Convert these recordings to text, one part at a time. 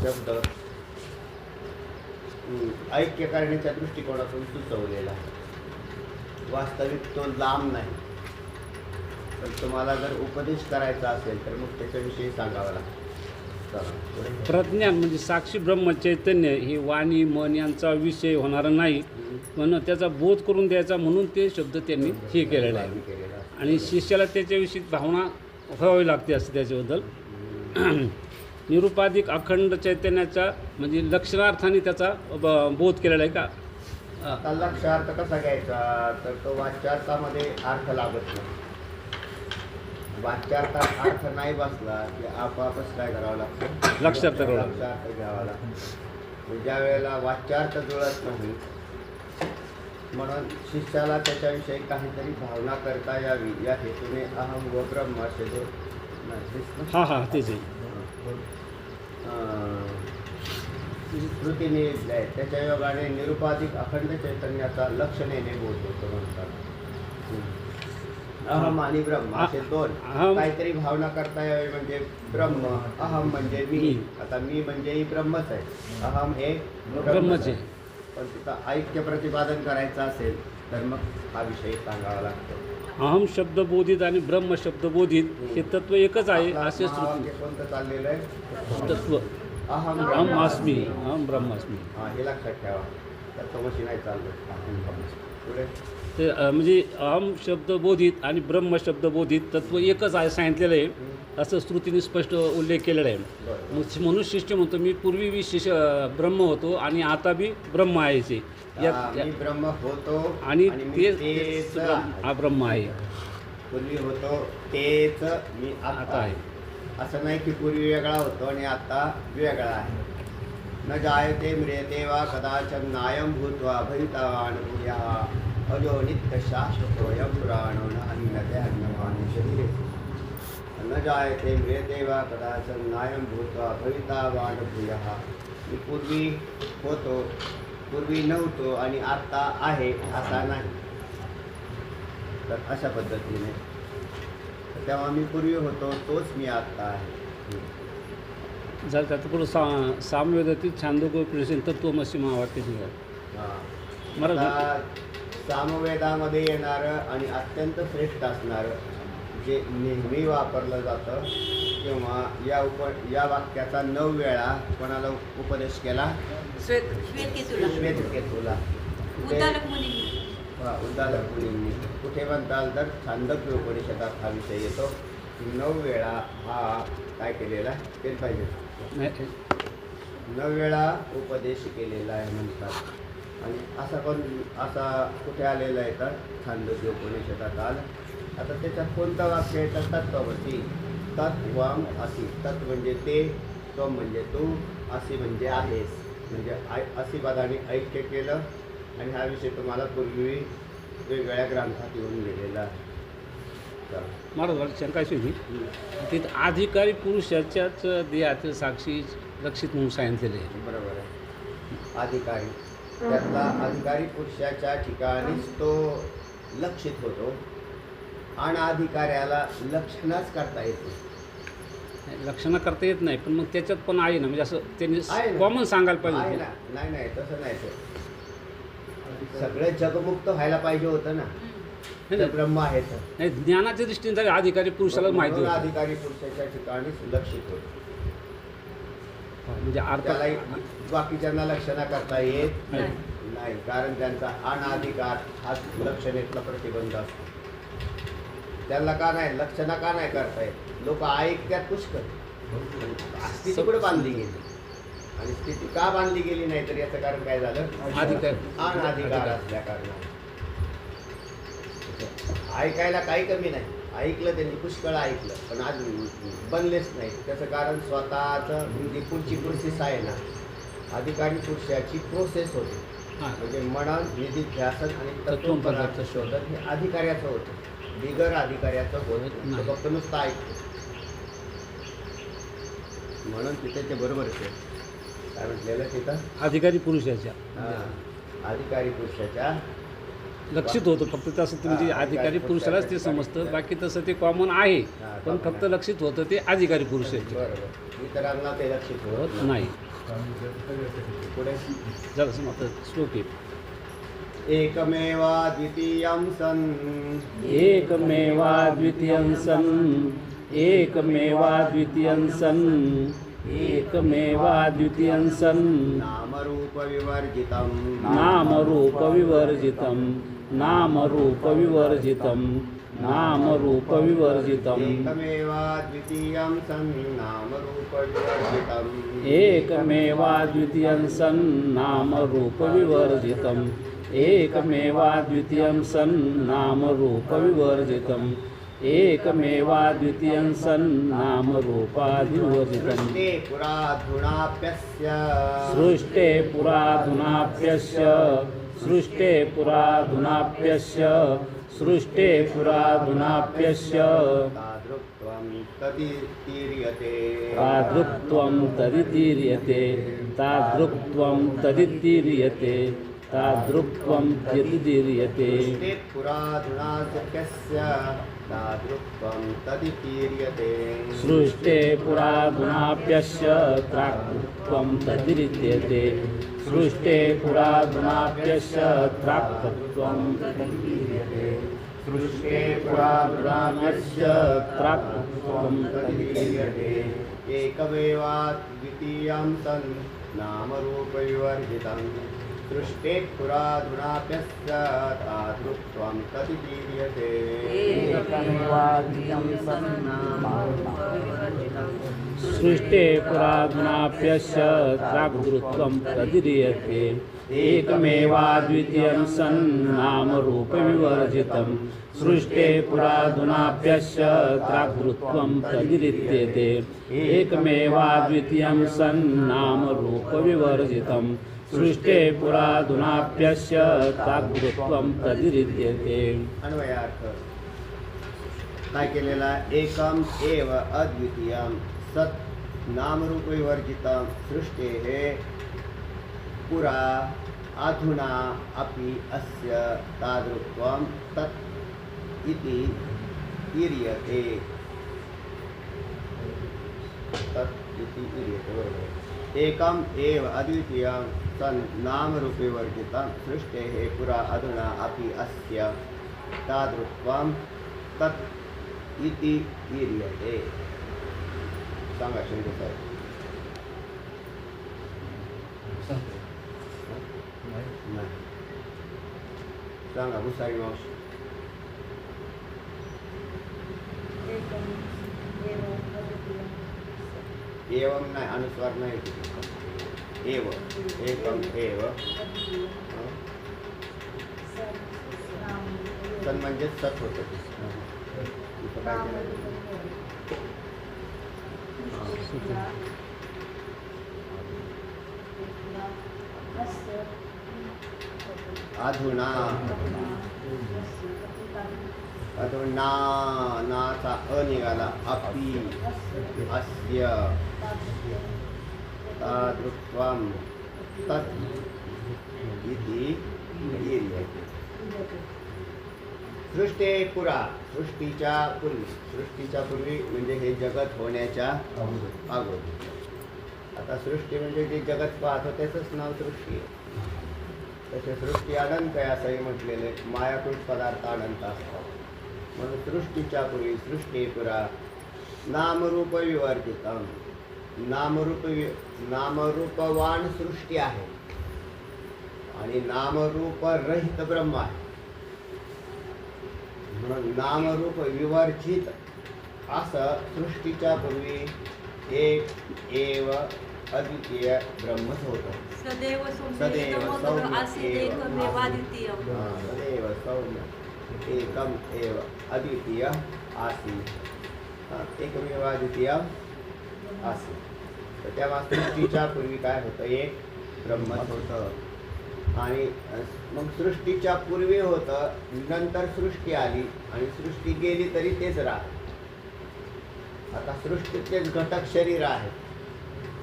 शब्द ऐक्य करण्याच्या दृष्टिकोनातून सुचवलेला आहे. वास्तविक तो लांब नाही, पण तुम्हाला जर उपदेश करायचा असेल तर मग त्याच्याविषयी सांगावं लागतं. चला, पुढे. प्रज्ञान म्हणजे साक्षी ब्रह्मचैतन्य ही वाणी मन यांचा विषय होणारा नाही, म्हणून त्याचा बोध करून द्यायचा म्हणून ते शब्द त्यांनी हे केलेला आहे. केलेला आहे. आणि शिष्याला त्याच्याविषयी भावना व्हावी लागते असं त्याच्याबद्दल. निरुपाधिक अखंड चैतन्याचा म्हणजे लक्षणार्थाने त्याचा बोध केलेला आहे का. आता लक्षार्थ कसा घ्यायचा, तर तो वाच्यार्थामध्ये अर्थ लागत नाही. वाच्यार्थात अर्थ नाही बसला की आपोआपच काय करावं लागतं, लक्षार्थ करावं लागतं. लक्षार्थ घ्यावा लागतो. ज्या वेळेला वाच्यार्थ जुळत नाही, म्हणून शिष्याला त्याच्याविषयी काहीतरी भावना करता यावी या हेतूने अहम व ब्रह्म असे जो हां हां तेच आहे. कृतीने आहे त्याच्या योगाने निरुपाधिक अखंड चैतन्याचा लक्षणेने बोध होतो म्हणतात. अहम आणि ब्रह्म असे दोन अहम काहीतरी भावना करता यावी म्हणजे ब्रह्म, अहम म्हणजे मी. आता मी म्हणजे ब्रह्मच आहे, अहम हे ब्रह्मच आहे. पण तिथं ऐक्य प्रतिपादन करायचं असेल तर मग हा विषय सांगावा लागतो. अहम शब्दबोधित आणि ब्रह्म शब्दबोधित हे तत्व एकच आहे आपला असे महावाक्य कोणतं चाललेलं आहे, तत्व. अहम अहम ब्रह्म. अस्मी, अहम ब्रह्मास्मी. हां, हे लक्षात ठेवा. तर तमशी नाही चाललं. पुढे ते म्हणजे अहम शब्दबोधित आणि ब्रह्म शब्दबोधित तत्व एकच आहे सांगितलेलं आहे असं श्रुतीने स्पष्ट उल्लेख केलेला आहे. बरं. मग मनुष्य शिष्य म्हणतो मी पूर्वी बी शिष्य ब्रह्म होतो आणि आता बी ब्रह्म आहे ते. मी ब्रह्म होतो आणि मी तेच तेच हा ब्रह्म आहे. पूर्वी होतो तेच मी आता आता आहे. आहे. असं नाही की पूर्वी वेगळा होतो आणि आता वेगळा आहे. न जायते म्रियते वा कदाचन नायम भूत्वा भवितावान भूयः अजो नित्य शाश्वतोऽयं पुराणो न हन्यते हन्यमाने शरीरे. न जायते म्रियते वा कदाचन नायम भूत्वा भवितावान भूयः. मी पूर्वी होतो, पूर्वी नव्हतो आणि आता आहे असा नाही. तर अशा पद्धतीने तेव्हा मी पूर्वी होतो तोच मी आत्ता आहे. जर त्याचं पुढं सामवेदातील छांदोग्योपनिषद तत्त्वमसी महावाक्य हां. मराठी आता सामवेदामध्ये येणारं आणि अत्यंत श्रेष्ठ असणारं जे नेहमी वापरलं जातं किंवा या वाक्याचा 9 वेळा कोणाला उपदेश केला, श्वेतकेतूला. उद्दालक मुनींनी. कुठे म्हणताल तर छांदोग्य उपनिषदात हा विषय येतो की 9 वेळा हा काय केलेला ते पाहिजे, नाही 9 वेळा उपदेश केलेला आहे म्हणतात. आणि असा कुठे आलेला आहे तर छांदोग्य उपनिषदात आलं. आता त्याच्यात कोणतं वाक्य आहे तर तत्त्वमसी. तत्त्वम असी. तत् म्हणजे ते, त्वम म्हणजे तू, असी म्हणजे आहेस. म्हणजे असी पदाने ऐक्य केलं. आणि हा विषय तुम्हाला पूर्वी वेगवेगळ्या ग्रंथात येऊन गेलेला आहे. महाराज शंका अशी होती तिथं अधिकारी पुरुषाच्याच देहातील साक्षी लक्षित म्हणून सांगितलेले आहे. बरोबर आहे. अधिकारी त्यातला अधिकारी पुरुषाच्या ठिकाणीच तो लक्षित होतो. अनाधिकाऱ्याला लक्षणच करता येते. लक्षणं करता येत नाही पण मग त्याच्यात पण आहे ना, म्हणजे असं त्यांनी आहे ना. कॉमन सांगायला आहे पाहिजे. ना. नाही नाही तसं नाही. ते सगळं जगमुक्त व्हायला पाहिजे होतं ना. नाही, ब्रह्म आहे तर नाही ज्ञानाच्या दृष्टीने जर अधिकारी पुरुषाला माहिती म्हणून होतं अधिकारी पुरुषाच्या ठिकाणीच लक्षित होतं. म्हणजे अर्थ त्याला बाकीच्यांना लक्षणा करता येत नाही. कारण त्यांचा अनाधिकार हा लक्षणेतला प्रतिबंध असतो. त्यांना का नाही लक्षणा का नाही करता येत. लोक ऐकत्यात पुष्कळ. स्थिती कुठे बांधली गेली आणि स्थिती का बांधली गेली नाही तर याचं कारण काय झालं, अनाधिकार असल्या कारणाने. ऐकायला काही कमी नाही. ऐकलं त्यांनी पुष्कळ ऐकलं पण आज बनलेच नाही. त्याचं कारण स्वतःचं जी पुढची प्रोसेस आहे ना, अधिकारी पुरुषाची प्रोसेस होती. म्हणजे मनन, निधिध्यासन आणि तत्वपदार्थ शोधन हे अधिकाऱ्याचं होतं. बिगर अधिकाऱ्याचं होत नाही. फक्त नुसतं ऐकतो. म्हणून तिथे ते बरोबरच आहे. काय म्हटलेलं तिथं अधिकारी पुरुषाच्या अधिकारी पुरुषाच्या लक्षित होतं फक्त तसं म्हणजे अधिकारी पुरुषालाच ते समजतं, बाकी तसं ते कॉमन आहे, पण फक्त लक्षित होतं ते अधिकारी पुरुष आहे. बरोबर, इतरांना ते लक्षित होत होत नाही. पुढे जरा आता श्लोक आहे. एकमेवा द्वितीयं सन् एकमेवा द्वितीयं सन् एकमेवा द्वितीयं सन् एकमेवा द्वितीयं सन् नामरूपविवर्जितं नामरूपविवर्जितं नामरूपविवर्जितं नामरूपविवर्जितम् एकमेवा द्वितीयं सन् नामरूपविवर्जितम् एकमेवा द्वितीयं सन् नामरूपविवर्जितम् एकमेवा द्वितीयं सन् नामरूपविवर्जितम् एकमेवा द्वितीयं सन् नामरूपादिवर्जितम् सृष्टे पुराधुनाप्यस्य सृष्टे पुराधुनाप्यस्य सृष्टे पुराधुनाप्यस्य सृष्टे पुराधुनाप्यस्य तादृक्त्वं तदितीर्यते तादृक्त्वं तदितीर्यते तादृक्त्वं तदितीर्यते तादृक्त्वं तदितीर्यते सृष्टे पुराधुनाप्यस्य तादृक्त्वं तदितीर्यते सृष्टे पुराधुनाप्यस्य तादृक्त्वं तदितीर्यते सृष्टे पुराधुनाप्यस्य तादृक्त्वं तदितीर्यते सृष्टे पुराधुनाप्यस्य तादृक्त्वं तदितीर्यते एकमेवा द्वितीयं सन् नामरूपविवर्जितं सृष्टे पुराधुनाप्यस्य तादृक्त्वं तदितीर्यते सृष्टे पुराधुनाप्यस्य तादृक्त्वं तदितीर्यते एकमेवा द्वितीयं सन् नामरूपविवर्जितं सृष्टे पुराधुनाप्यस्य तादृक्त्वं तदितीर्यते एकमेवा द्वितीयं सन् नामरूपविवर्जितं सृष्टे पुराधुनाप्यस्य तादृक्त्वं तदितीर्यते. अन्वयार्थ काय केलेला एकम एव अद्वितीयं सत् नामरूपविवर्जितं सृष्टेः पुरा अधुना अपि अस्य तादृक्त्वं तत् इति ईर्यते तत् इति ईर्यते. बरोबर. एकम एव अद्वितीयं सन् नामरूपविवर्जितं सृष्टेः पुरा अधुना अपि अस्य तादृक्त्वं तत् इति ईर्यते. सांगा शिंदे साहेब. नाही. सांगा भुसारी मावशी. एवं नाही, अनुस्वार नाही. एव एकम एव सन म्हणजे सत होतं. इथं काय केलं? अधुना अधुना नाचा अ निघाला. अपि अस्य तादृक्त्वं तत् इति ईर्यते. सृष्टे पुरा सृष्टीच्या पूर्वी म्हणजे हे जगत होण्याच्या अगोदर. आता सृष्टी म्हणजे जे जगत पाहतो त्याचंच नाव सृष्टी आहे. तसे सृष्टी अनंत आहे असंही म्हटलेले. मायाकृत पदार्थ अनंत असतात म्हणून सृष्टीच्या पूर्वी सृष्टी पुरा नामरूप विवर्जितं नामरूपवान सृष्टी आहे आणि नामरूप रहित ब्रह्म आहे. म्हणून नामरूप विवर्जित असं सृष्टीच्या पूर्वी एक एव अद्वितीय ब्रह्मच होतं. सदैव सदैव सौम्य आसीत् एकमेवाद्वितीयम्. सदैव सौम्य एकम एव अद्वितीय आसीत्. एकमेवाद्वितीय आसीत्. तर तेव्हा सृष्टीच्या पूर्वी काय होतं? एक ब्रह्मच होतं. आणि मग सृष्टीच्या पूर्वी होतं, नंतर सृष्टी आली आणि सृष्टी गेली तरी तेच राहत. आता सृष्टीतलेच घटक शरीर आहे.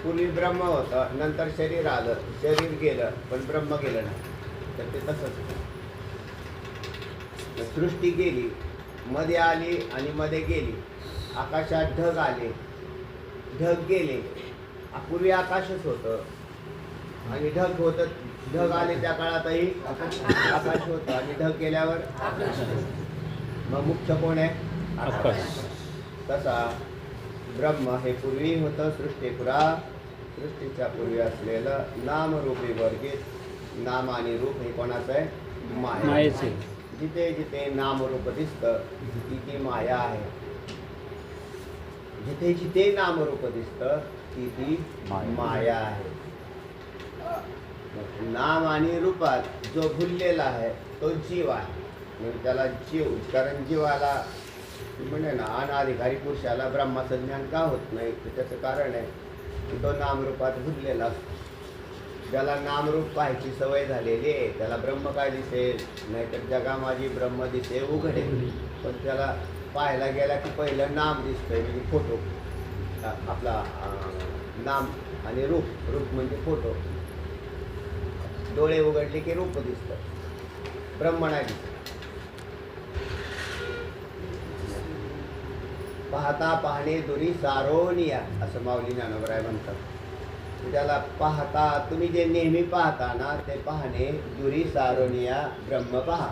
पूर्वी ब्रह्म होतं, नंतर शरीर आलं, शरीर गेलं पण ब्रह्म गेलं नाही. तर ते तसंच सृष्टी गेली, मध्ये आली आणि मध्ये गेली. आकाशात ढग आले, ढग गेले. पूर्वी आकाशच होतं आणि ढग होतं. ढग आले त्या काळातही आकाश होतं आणि ढग गेल्यावर मग मुख्य कोण आहे? आकाश. तसा ब्रह्म हे पूर्वी होतं सृष्टीच्या पूर्वी असलेलं नामरूपी वर्गित. नाम आणि रूप हे कोणाचं आहे? माया. मायेचे. जिथे जिथे नामरूप दिसतं ती माया आहे. जिथे जिथे नामरूप दिसतं ती माया आहे. नाम आणि रूपात जो भुललेला आहे तो जीव आहे. म्हणजे त्याला जीव, कारण जीवाला म्हणजे ना अनाधिकारी पुरुषाला ब्रह्माचं ज्ञान का होत नाही तर त्याचं कारण आहे की तो नामरूपात भुललेला असतो. ज्याला नामरूप पाहायची सवय झालेली आहे त्याला ब्रह्म काय दिसेल? नाहीतर जगा माझी ब्रह्म दिसे उघडे. पण त्याला पाहायला गेला की पहिलं नाम दिसतंय, म्हणजे फोटो. आपला नाम आणि रूप म्हणजे फोटो. डोळे उघडले की रूप दिसतं, ब्रह्म नाही दिसत. पाहता पाहणे दुरी सारोनिया असं माऊली ज्ञानोबराय म्हणतात. त्याला पाहता, तुम्ही जे नेहमी पाहता ना ते पाहणे दुरी सारोनिया ब्रह्म पहा.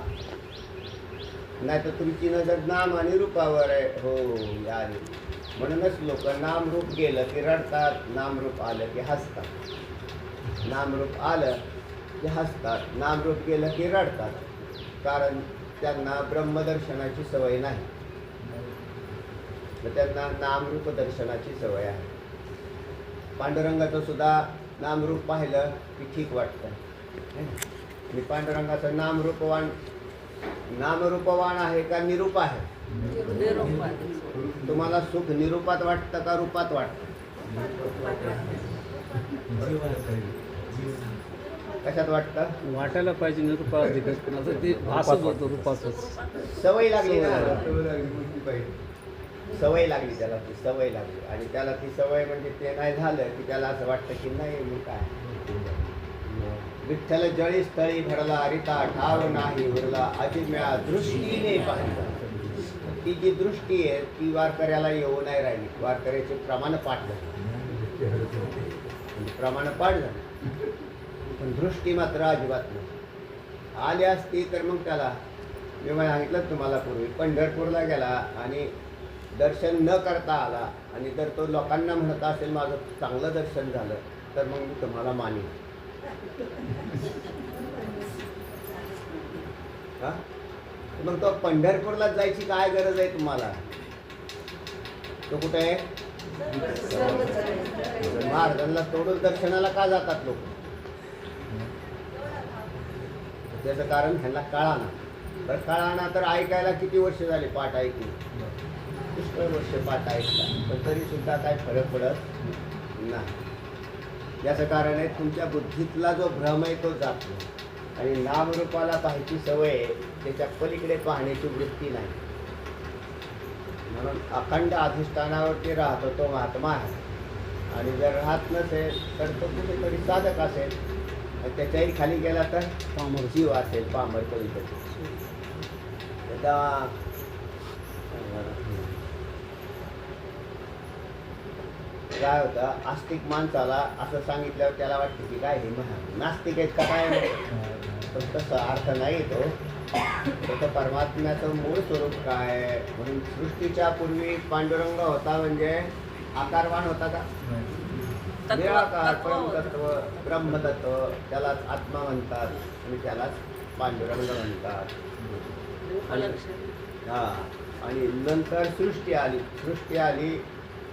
नाही तर तुमची नजर नाम आणि रूपावर आहे. हो यार, म्हणूनच लोक नामरूप गेलं की रडतात, नामरूप आलं की हसतात. नामरूप आलं की हसतात, नामरूप गेलं की रडतात. कारण त्यांना ब्रह्मदर्शनाची सवय नाही, त्यांना नामरूप दर्शनाची सवय आहे. पांडुरंगाचं सुद्धा नामरूप पाहिलं की ठीक वाटतं. मी पांडुरंगाचं नामरूपवान आहे का निरूप आहे? तुम्हाला सुख निरूपात वाटतं का रूपात वाटतं? कशात वाटतं? वाटायला पाहिजे निरूपाधिक, ते भासच होतं रूपाचंच. सवय लागली ना, सवय लागली त्याला, ती सवय लागली. आणि त्याला ती सवय म्हणजे ते नाही झालं की त्याला असं वाटतं की नाही मी काय. विठ्ठल जळी स्थळी भरला हरिता ठाव नाही उरला अजिम्या दृष्टीने पाहिला. ती जी दृष्टी आहे ती वारकऱ्याला येऊ नाही राहिली. वारकऱ्याचे प्रमाण पाठ झालं, प्रमाण पाठ झालं, पण दृष्टी मात्र अजिबात नाही. आली असती तर मग त्याला मी सांगितलं तुम्हाला पूर्वी, पंढरपूरला गेला आणि दर्शन न करता आला आणि जर तो लोकांना म्हणत असेल माझं चांगलं दर्शन झालं तर मग मी तुम्हाला मानेन. हा, मग तो पंढरपूरला जायची काय गरज आहे तुम्हाला? तो कुठे आहे? महाराजांना तोडून दर्शनाला का जातात लोक? त्याचं कारण ह्यांना कळाना. बरं कळाना तर ऐकायला किती वर्ष झाली पाठ ऐकली? पुष्कळ वर्ष पाठ ऐकला, पण तरी सुद्धा काय फरक पडत नाही. याचं कारण आहे तुमच्या बुद्धीतला जो भ्रम आहे तो जात नाही आणि नामरूपाला पाहायची सवय आहे, त्याच्या पलीकडे पाहण्याची वृत्ती नाही. म्हणून अखंड अधिष्ठानावरती राहतो तो महात्मा आहे. आणि जर राहत नसेल तर तो कुठेतरी साधक असेल, त्याच्याही खाली गेला तर पामर जीव असेल, पामर कधीतरी. काय होतं, आस्तिक माणसाला असं सांगितल्यावर त्याला वाटतं की काय हे नास्तिक आहेत का काय, पण तसा अर्थ नाही तो. तसं परमात्म्याचं मूळ स्वरूप काय? म्हणून सृष्टीच्या पूर्वी पांडुरंग होता, म्हणजे आकारवान होता का? निराकार परमतत्व ब्रह्मतत्व, त्यालाच आत्मा म्हणतात आणि त्यालाच पांडुरंग म्हणतात. हा, आणि नंतर सृष्टी आली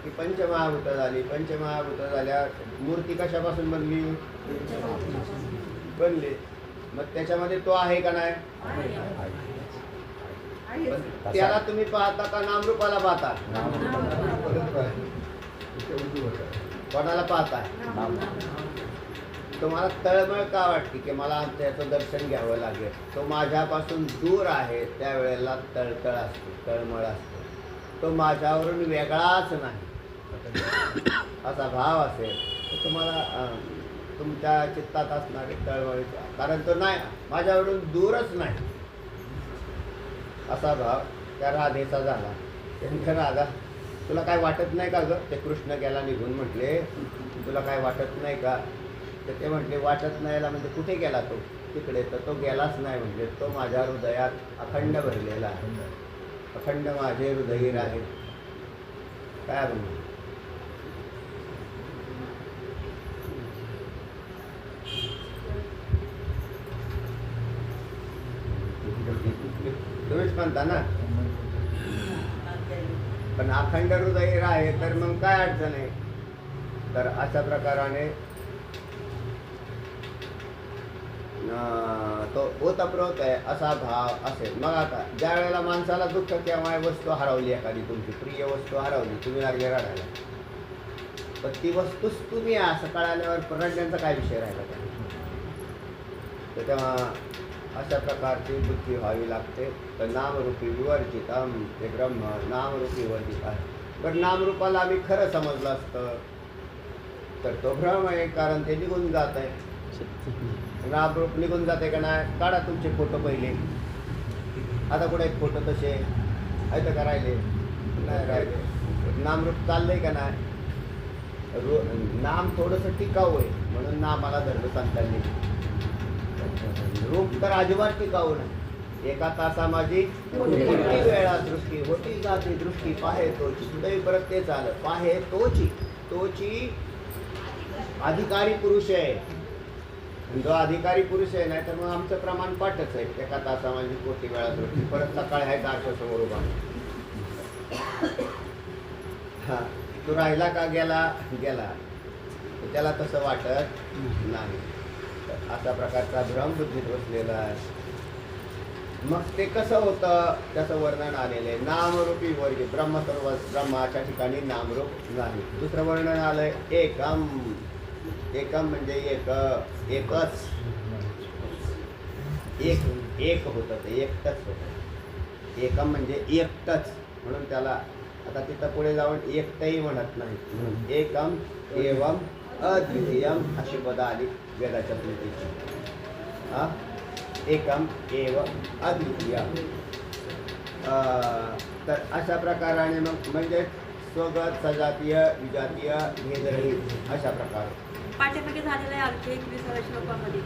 की पंचमहाभूत झाली. पंचमहाभूत झाल्यावर मूर्ती कशापासून बनली? मग त्याच्यामध्ये तो आहे का नाही? त्याला तुम्ही पाहता का नामरूपाला पाहता? कोणाला पाहताय? तुम्हाला तळमळ का वाटते की मला त्याचं दर्शन घ्यावं लागेल? तो माझ्यापासून दूर आहे, त्यावेळेला तळतळ असते, तळमळ असते. तो माझ्यावरून वेगळाच नाही असा भाव असेल तर तुम्हाला तुमच्या चित्तात असणारे तळमळीचा, कारण तो नाही माझ्यावरून दूरच नाही असा भाव त्या राधेचा झाला. त्यांच्या राधा, तुला काय वाटत नाही का गं? ते कृष्ण गेला निघून, म्हटले तुला काय वाटत नाही का? तर ते म्हटले वाटत नाहीला म्हणजे कुठे गेला तो? तिकडे. तर तो गेलाच नाही म्हणजे तो माझ्या हृदयात अखंड भरलेला आहे, अखंड माझे हृदय आहे. काय म्हणू? तुम्हीच म्हणता ना, पण अखंड हृदय आहे तर मग काय अडचण आहे? तर अशा प्रकाराने तो ओतप्रोत आहे असा भाव असेल. मग आता ज्या वेळेला माणसाला दुःख केव्हा वस्तू हरवली, एखादी तुमची प्रिय वस्तू हरवली, तुम्ही लागले रडायला, पण ती वस्तूच तुम्ही असं कळाल्यावर रडण्याचा काय विषय राहिला का? तर तेव्हा अशा प्रकारची बुद्धी व्हावी लागते. तर नामरूपी विवर्जितम, ते ब्रह्म नामरूपी वर्जित आहे. पण नामरूपाला आम्ही खरं समजलं असतं तर तो भ्रम आहे, कारण ते निघून जात आहे. नामरूप निघून जाते का नाही? काढा तुमचे फोटो पहिले. आता कुठे आहेत फोटो तसे? आहे का राहिले? नाही राहिले. नामरूप चाललंय का नाही? नाम थोडंसं टिकाऊ आहे म्हणून नामाला धरलं सांगताना. रूप तर अजिबात टिकाऊ नाही. एका तासा माझी होती वेळा दृष्टी, होती जाती दृष्टी, पाहे तोची. सुदैवी परत तेच आलं, पाहे तोची. तोची अधिकारी पुरुष आहे. जो अधिकारी पुरुष आहे नाही तर मग आमचं प्रमाण पाठच आहे. एका तासा माझी कोटी वेळा दृष्टी, परत सकाळी आहे आरशासमोर उभा. हा, तो राहिला का गेला? गेला. त्याला तसं वाटत नाही. तर अशा प्रकारचा भ्रम बुद्धीत बसलेला आहे. मग ते कसं होतं त्याचं वर्णन आलेलं आहे. नामरूपी वर्ग ब्रह्म, सर्व ब्रह्माच्या ठिकाणी नामरूप नाही. दुसरं वर्णन आलंय एकम. एकम म्हणजे एकच, एक होतं, ते एकटच होतं. एकम म्हणजे एकटच, म्हणून त्याला आता तिथं पुढे जाऊन एकटही म्हणत नाही. म्हणून एकम एवम अद्वितीयम अशी पदं आली वेदाच्या स्मृतीची. हा, एकम एवम अद्वितीयम. तर अशा प्रकाराने मग म्हणजे स्वगत, सजातीय, विजातीय, भेदरहित अशा प्रकार पाठ्यमागे झालेलं आहे आमच्या 21व्या श्लोकामध्ये.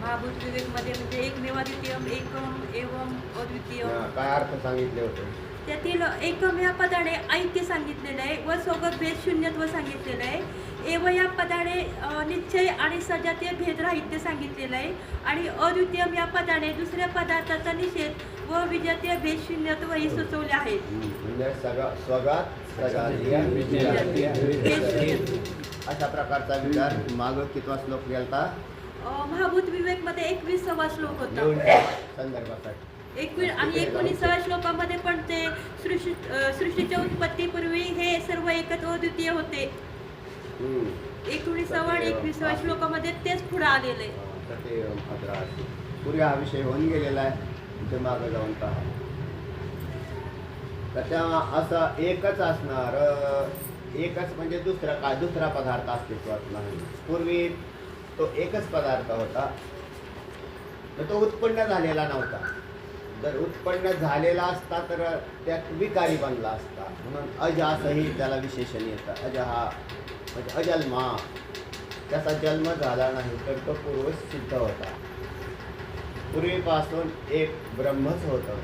महाभूत विवेकमध्ये म्हणजे एकमेवाद्वितीयम, एकम एवम अद्वितीय. काय अर्थ सांगितले होते? त्यातील एकम या पदाने ऐक्य सांगितलेलं आहे व सोबत भेद शून्यत्व सांगितलेलं आहे. एव या पदाने निश्चय आणि सजातीय भेदराहित्य सांगितलेलं आहे. आणि अद्वितीयम या पदाने दुसऱ्या पदार्थाचा निषेध व विजातीय भेद शून्यत्व ही सुचवले आहेत. म्हणजे स्वगत, सजातीय, विजातीय, अशा प्रकारचा विचार. माग कितवा श्लोक गेलता? महाभूत विवेकमध्ये 21वा श्लोक होता संदर्भासाठी. 21 आणि 19व्या श्लोकामध्ये पण ते सृष्टीच्या उत्पत्तीपूर्वी हे सर्व एकच अद्वितीय होते. 19व्या आणि 21व्या श्लोकामध्ये तेच पुढे आलेलं आहे. पूर्वी हा विषय होऊन गेलेला आहे, ते मागं जाऊन पहा. तर तेव्हा असं एकच असणार, एकच म्हणजे दुसरा पदार्थ अस्तित्वात नाही. पूर्वी तो एकच पदार्थ होता, तर तो उत्पन्न झालेला नव्हता. जर उत्पन्न झालेला असता तर त्यात विकारी बनला असता. म्हणून अज असंही त्याला विशेषण येतं. अज हा म्हणजे अजन्मा, त्याचा जन्म झाला नाही तर तो पूर्व सिद्ध होता. पूर्वीपासून एक ब्रह्मच होतं.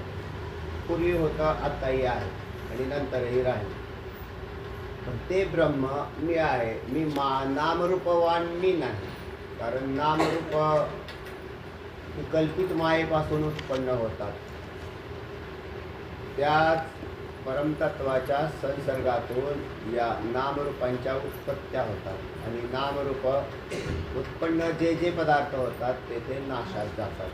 पूर्वी होतं, आत्ताही आहे आणि नंतरही राहील. पण ते ब्रह्म मी आहे. मी नामरूपवान मी नाही. कारण नामरूप कल्पित मायेपासून उत्पन्न होतात. त्याच परमतत्वाच्या संसर्गातून या नामरूपांच्या उत्पत्त्या होतात. आणि नामरूप उत्पन्न जे पदार्थ होतात ते नाशात जातात.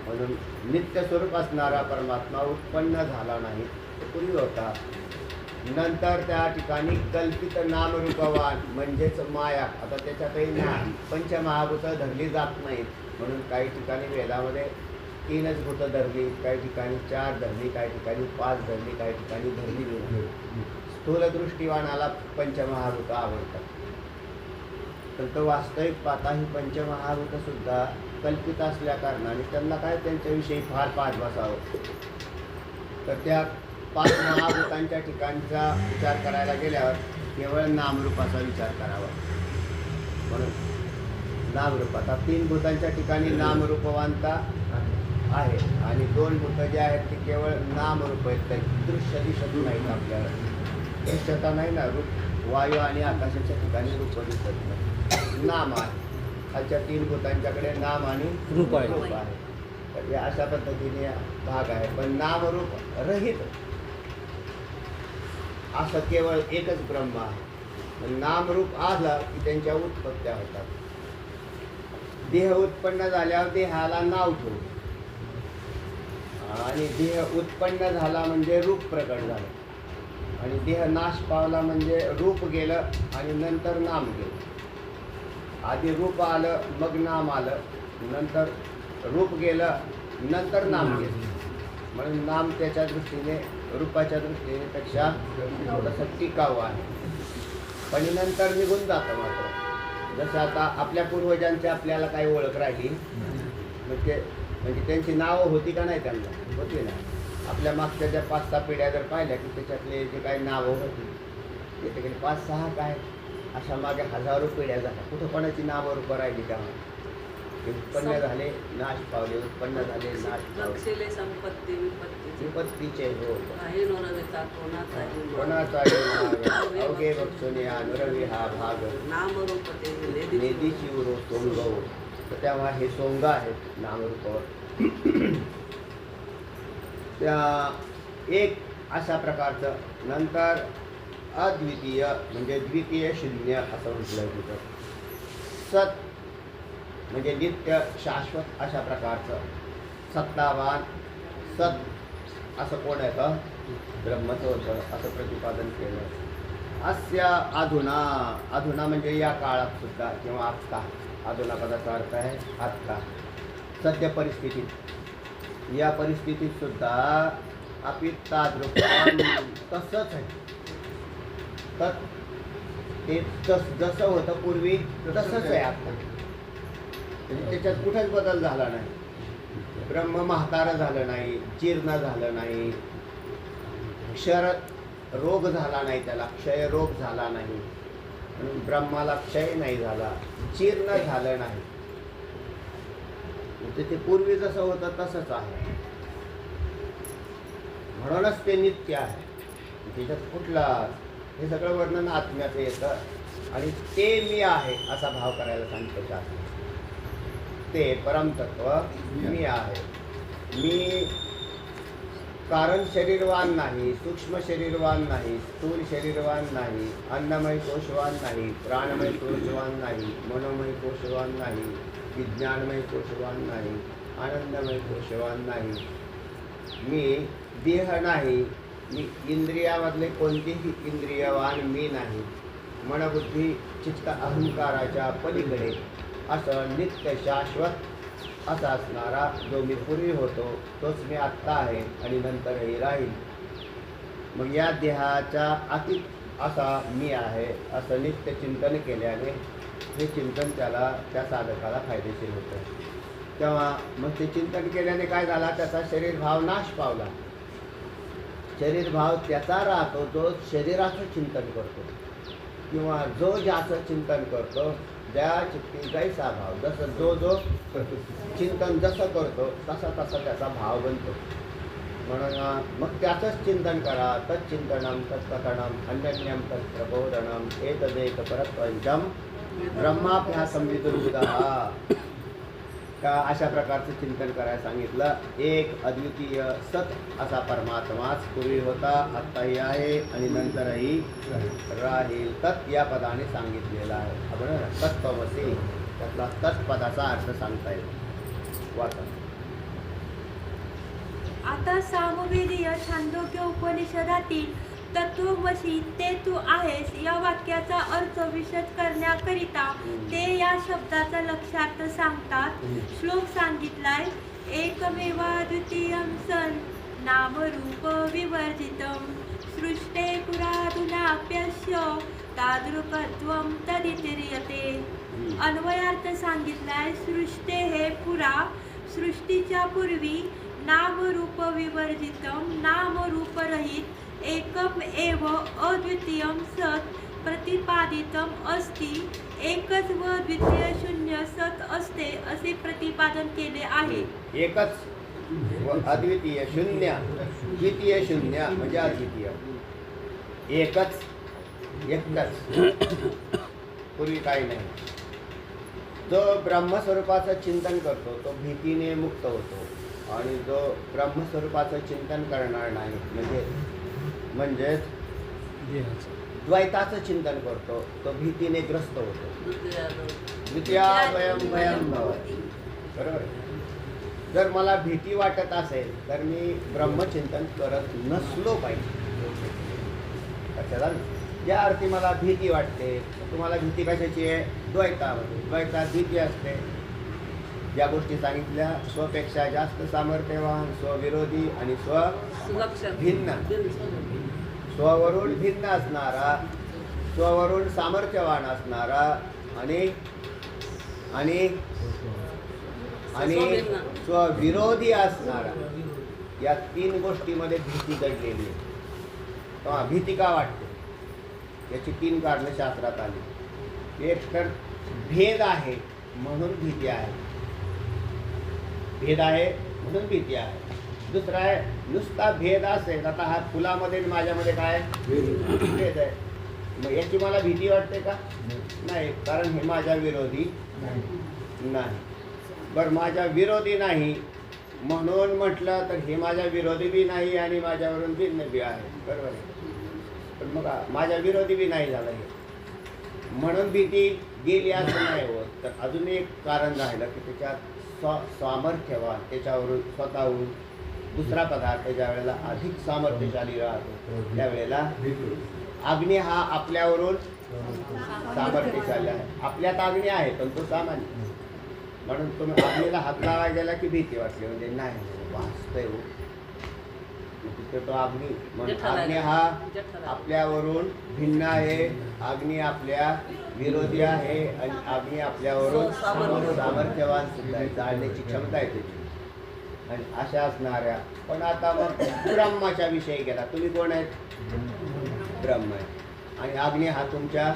म्हणून नित्य स्वरूप असणारा परमात्मा उत्पन्न झाला नाही, तो पूर्वी होता. नंतर त्या ठिकाणी कल्पित नामरूपवान म्हणजेच माया. आता त्याच्यातही पंचमहाभूतं धरली जात नाहीत. म्हणून काही ठिकाणी वेदामध्ये 3च भूतं धरली, काही ठिकाणी 4 धरली, काही ठिकाणी 5 धरली, काही ठिकाणी धरली नाही. स्थूल दृष्टीवानाला पंचमहाभूतं आवडतात. तर वास्तविक पाहता ही पंचमहाभूतं सुद्धा कल्पित असल्या कारणाने त्यांना काय त्यांच्याविषयी फार पाठ बसावं. तर त्या 5 महाभूतांच्या ठिकाणचा विचार करायला गेल्यावर केवळ नामरूपाचा विचार करावा. म्हणून नामरूप, आता 3 भूतांच्या ठिकाणी नामरूपवानता आहे आणि 2 भूतं जे आहेत ते केवळ नामरूप आहेत, काही दृश्य दिसत नाहीत आपल्याला. दृश्यता नाही ना, रूप वायू आणि आकाशाच्या ठिकाणी रूप दिसत नाही, नाम आहे. खालच्या 3 भूतांच्याकडे नाम आणि रूप आहे. तर या अशा पद्धतीने भाग आहे. पण नामरूप रहित असं केवळ एकच ब्रह्म आहे. नामरूप आलं की त्यांच्या उत्पत्त्या होतात. देह उत्पन्न झाल्यावर देहाला नाव ठेवू आणि देह उत्पन्न झाला म्हणजे रूप प्रकट झालं आणि देह नाश पावला म्हणजे रूप गेलं आणि नंतर नाम गेलं. आधी रूप आलं मग नाम आलं, नंतर रूप गेलं नंतर नाम गेलं. म्हणून नाम त्याच्या दृष्टीने रूपाच्या दृष्टीने पेक्षा थोडंसं टिकावं आहे, पण नंतर निघून जातं. मात्र जसं आता आपल्या पूर्वजांची आपल्याला काही ओळख राहिली म्हणजे त्यांची नावं होती का नाही, त्यांना होती ना. आपल्या मागच्या ज्या 5-6 पिढ्या जर पाहिल्या की त्याच्यातले जे काही नावं होती ते 5-6 काय अशा मागे हजारो पिढ्या झाल्या. कुठं कोणाची नावं रूपं राहिली का? उत्पन्न झाले नाश पावले, उत्पन्न झाले नाश पावले. संपत्ती विपत्तीचे हो कोणाचा कोणाचा अवघे बक्षुने अनुरवी हा भाग नेदीची उरो सोंगव. तर तेव्हा हे सोंग आहेत नामरूपावर. त्या एक अशा प्रकारचं. नंतर अद्वितीय म्हणजे द्वितीय शून्य असं म्हटलं तिथं. सत म्हणजे नित्य शाश्वत अशा प्रकारचं. सत्तावान सत असं कोण आहे का? ब्रह्मच होतं असं प्रतिपादन केलं. अस्य अधुना, अधुना म्हणजे या काळात सुद्धा किंवा आत्ता. अधुना पदाचा अर्थ आहे आत्ता, सद्य परिस्थितीत. या परिस्थितीत सुद्धा अपितादृक तसंच आहे. तर ते जसं होतं पूर्वी तसंच आहे आता. म्हणजे त्याच्यात कुठेच बदल झाला नाही. ब्रह्म म्हातारं झालं नाही, जीर्ण झालं नाही, क्षर रोग झाला नाही, त्याला क्षय रोग झाला नाही, म्हणून ब्रह्माला क्षय नाही झाला, जीर्ण झालं नाही. म्हणजे ते पूर्वी जसं होतं तसंच आहे. म्हणूनच ते नित्य आहे. त्याच्यात कुठला हे सगळं वर्णन आत्म्याचं येतं आणि ते मी आहे असा भाव करायला सांगतो शास्त्र. ते परमतत्व मी आहे. मी कारण शरीरवान नाही, सूक्ष्म शरीरवान नाही, स्थूल शरीरवान नाही, अन्नमय कोशवान नाही, प्राणमय कोशवान नाही, मनोमय कोशवान नाही, विज्ञानमय कोशवान नाही, आनंदमय कोशवान नाही. मी देह नाही, मी इंद्रियामधले कोणतेही इंद्रियवान मी नाही. मनबुद्धी चित्त अहंकाराच्या पलीकडे असं नित्य शाश्वत असा असणारा जो मी पूर्वी होतो तोच मी आत्ता आहे आणि नंतरही राहील. मग या देहाच्या अतीत असा मी आहे असं नित्य चिंतन केल्याने हे चिंतन त्या साधकाला फायदेशीर होतं. तेव्हा मग ते चिंतन केल्याने काय झाला, त्याचा शरीरभाव नाश पावला. शरीरभाव त्याचा राहतो जो शरीराचं चिंतन करतो किंवा जो ज्याचं चिंतन करतो. ज्या चित्ती जैसा भाव, जसं जो चिंतन जसं करतो तसा त्याचा भाव बनतो. म्हणून मग त्याचंच चिंतन करा. तच्चिंतनम तत्कथनम अन्यन्यम तत्प्रबोधनम एतदेक परत्वंचम ब्रह्माभ्यासम विदुर्बुधः. का अशा प्रकारचं चिंतन करायला सांगितलं. एक अद्वितीय सत असा परमात्माच पूर्वी होता, आत्ताही आहे आणि नंतरही राहील. तत् या पदाने सांगितलेला आहे. आपण तत्त्वमसी त्यातला तत्पदाचा अर्थ सांगता येईल. वाचा. आता सामवेदीय छांदोग्य उपनिषदातील तत्वमसी ते तू आहेस या वाक्याचा अर्थ विशद करण्याकरिता ते या शब्दाचा लक्षार्थ सांगतात. श्लोक सांगितलाय. एकमेवाद्वितीयं सन् नामरूप विवर्जितं सृष्टे पुराधुनाप्यस्य तादृकत्वं तदितिर्यते. अन्वयार्थ सांगितलाय. सृष्टे हे पुरा, सृष्टीच्या पूर्वी नामरूप विवर्जितम नामरूपरहित एकम एव अद्वितीयम सत प्रतिपादितम अस्ति एकच व द्वितीय शून्य सत असते असे प्रतिपादन केले आहे. एकच व अद्वितीय शून्य, द्वितीय शून्य म्हणजे अद्वितीय, एकच पूर्वी काही नाही. जो ब्रह्मस्वरूपाचं चिंतन करतो तो भीतीने मुक्त होतो, आणि जो ब्रह्मस्वरूपाचं चिंतन करणार नाही म्हणजेच द्वैताचं चिंतन करतो तो भीतीने ग्रस्त होतो. द्वितीयाद्वयं भयं भवति. बरोबर. जर मला भीती वाटत असेल तर मी ब्रह्मचिंतन करत नसलो पाहिजे. ज्या अर्थी मला भीती वाटते, तुम्हाला भीती कशाची आहे? द्वैतामध्ये. द्वैतात भीती असते. ज्या गोष्टी सांगितल्या, स्वपेक्षा जास्त सामर्थ्यवान, स्वविरोधी आणि भिन्न, स्ववरून भिन्न असणारा, स्ववरून सामर्थ्यवान असणारा आणि आणि आणि स्वविरोधी असणारा, या तीन गोष्टीमध्ये भीती दडलेली आहे. तेव्हा भीती का वाटते याची तीन कारणं शास्त्रात आली. एक तर भेद आहे म्हणून भीती आहे, भेद आहे म्हणून भीती आहे. दुसरा आहे नुसता भेद असेल, आता हा फुलामध्ये माझ्यामध्ये काय भेद आहे, मग याची मला भीती वाटते का? नाही, कारण हे माझ्या विरोधी नाही. बरं, माझ्या विरोधी नाही म्हणून म्हटलं तर हे माझ्या विरोधी बी नाही आणि माझ्यावरून भिन्न बी आहे. बरोबर आहे. पण मग माझ्या विरोधी बी नाही झालं हे म्हणून भीती गेली असं नाही होत. तर अजून एक कारण राहिलं की त्याच्यात सामर्थ्यवान, त्याच्यावरून स्वतःहून दुसरा पदार्थ ज्या वेळेला अधिक सामर्थ्यशाली राहतो त्यावेळेला अग्नी हा आपल्यावरून सामर्थ्यशाली आहे. आपल्यात अग्नी आहे पण तो सामान्य, म्हणून तुम्ही अग्नीला हात लावायला गेला की भीती वाटली, म्हणजे नाही वाचतंय हो तिथे तो अग्नी. म्हणून अग्नी हा आपल्यावरून भिन्न आहे, अग्नी आपल्या विरोधी आहे आणि अग्नी आपल्यावरून सामर्थ्यवान सुद्धा आहे, जाळण्याची क्षमता आहे त्याची. आणि अशा असणाऱ्या, पण आता मग ब्रह्माच्या विषयी गेला, तुम्ही कोण आहेत? ब्रह्म आहे. आणि अग्नी हा तुमच्या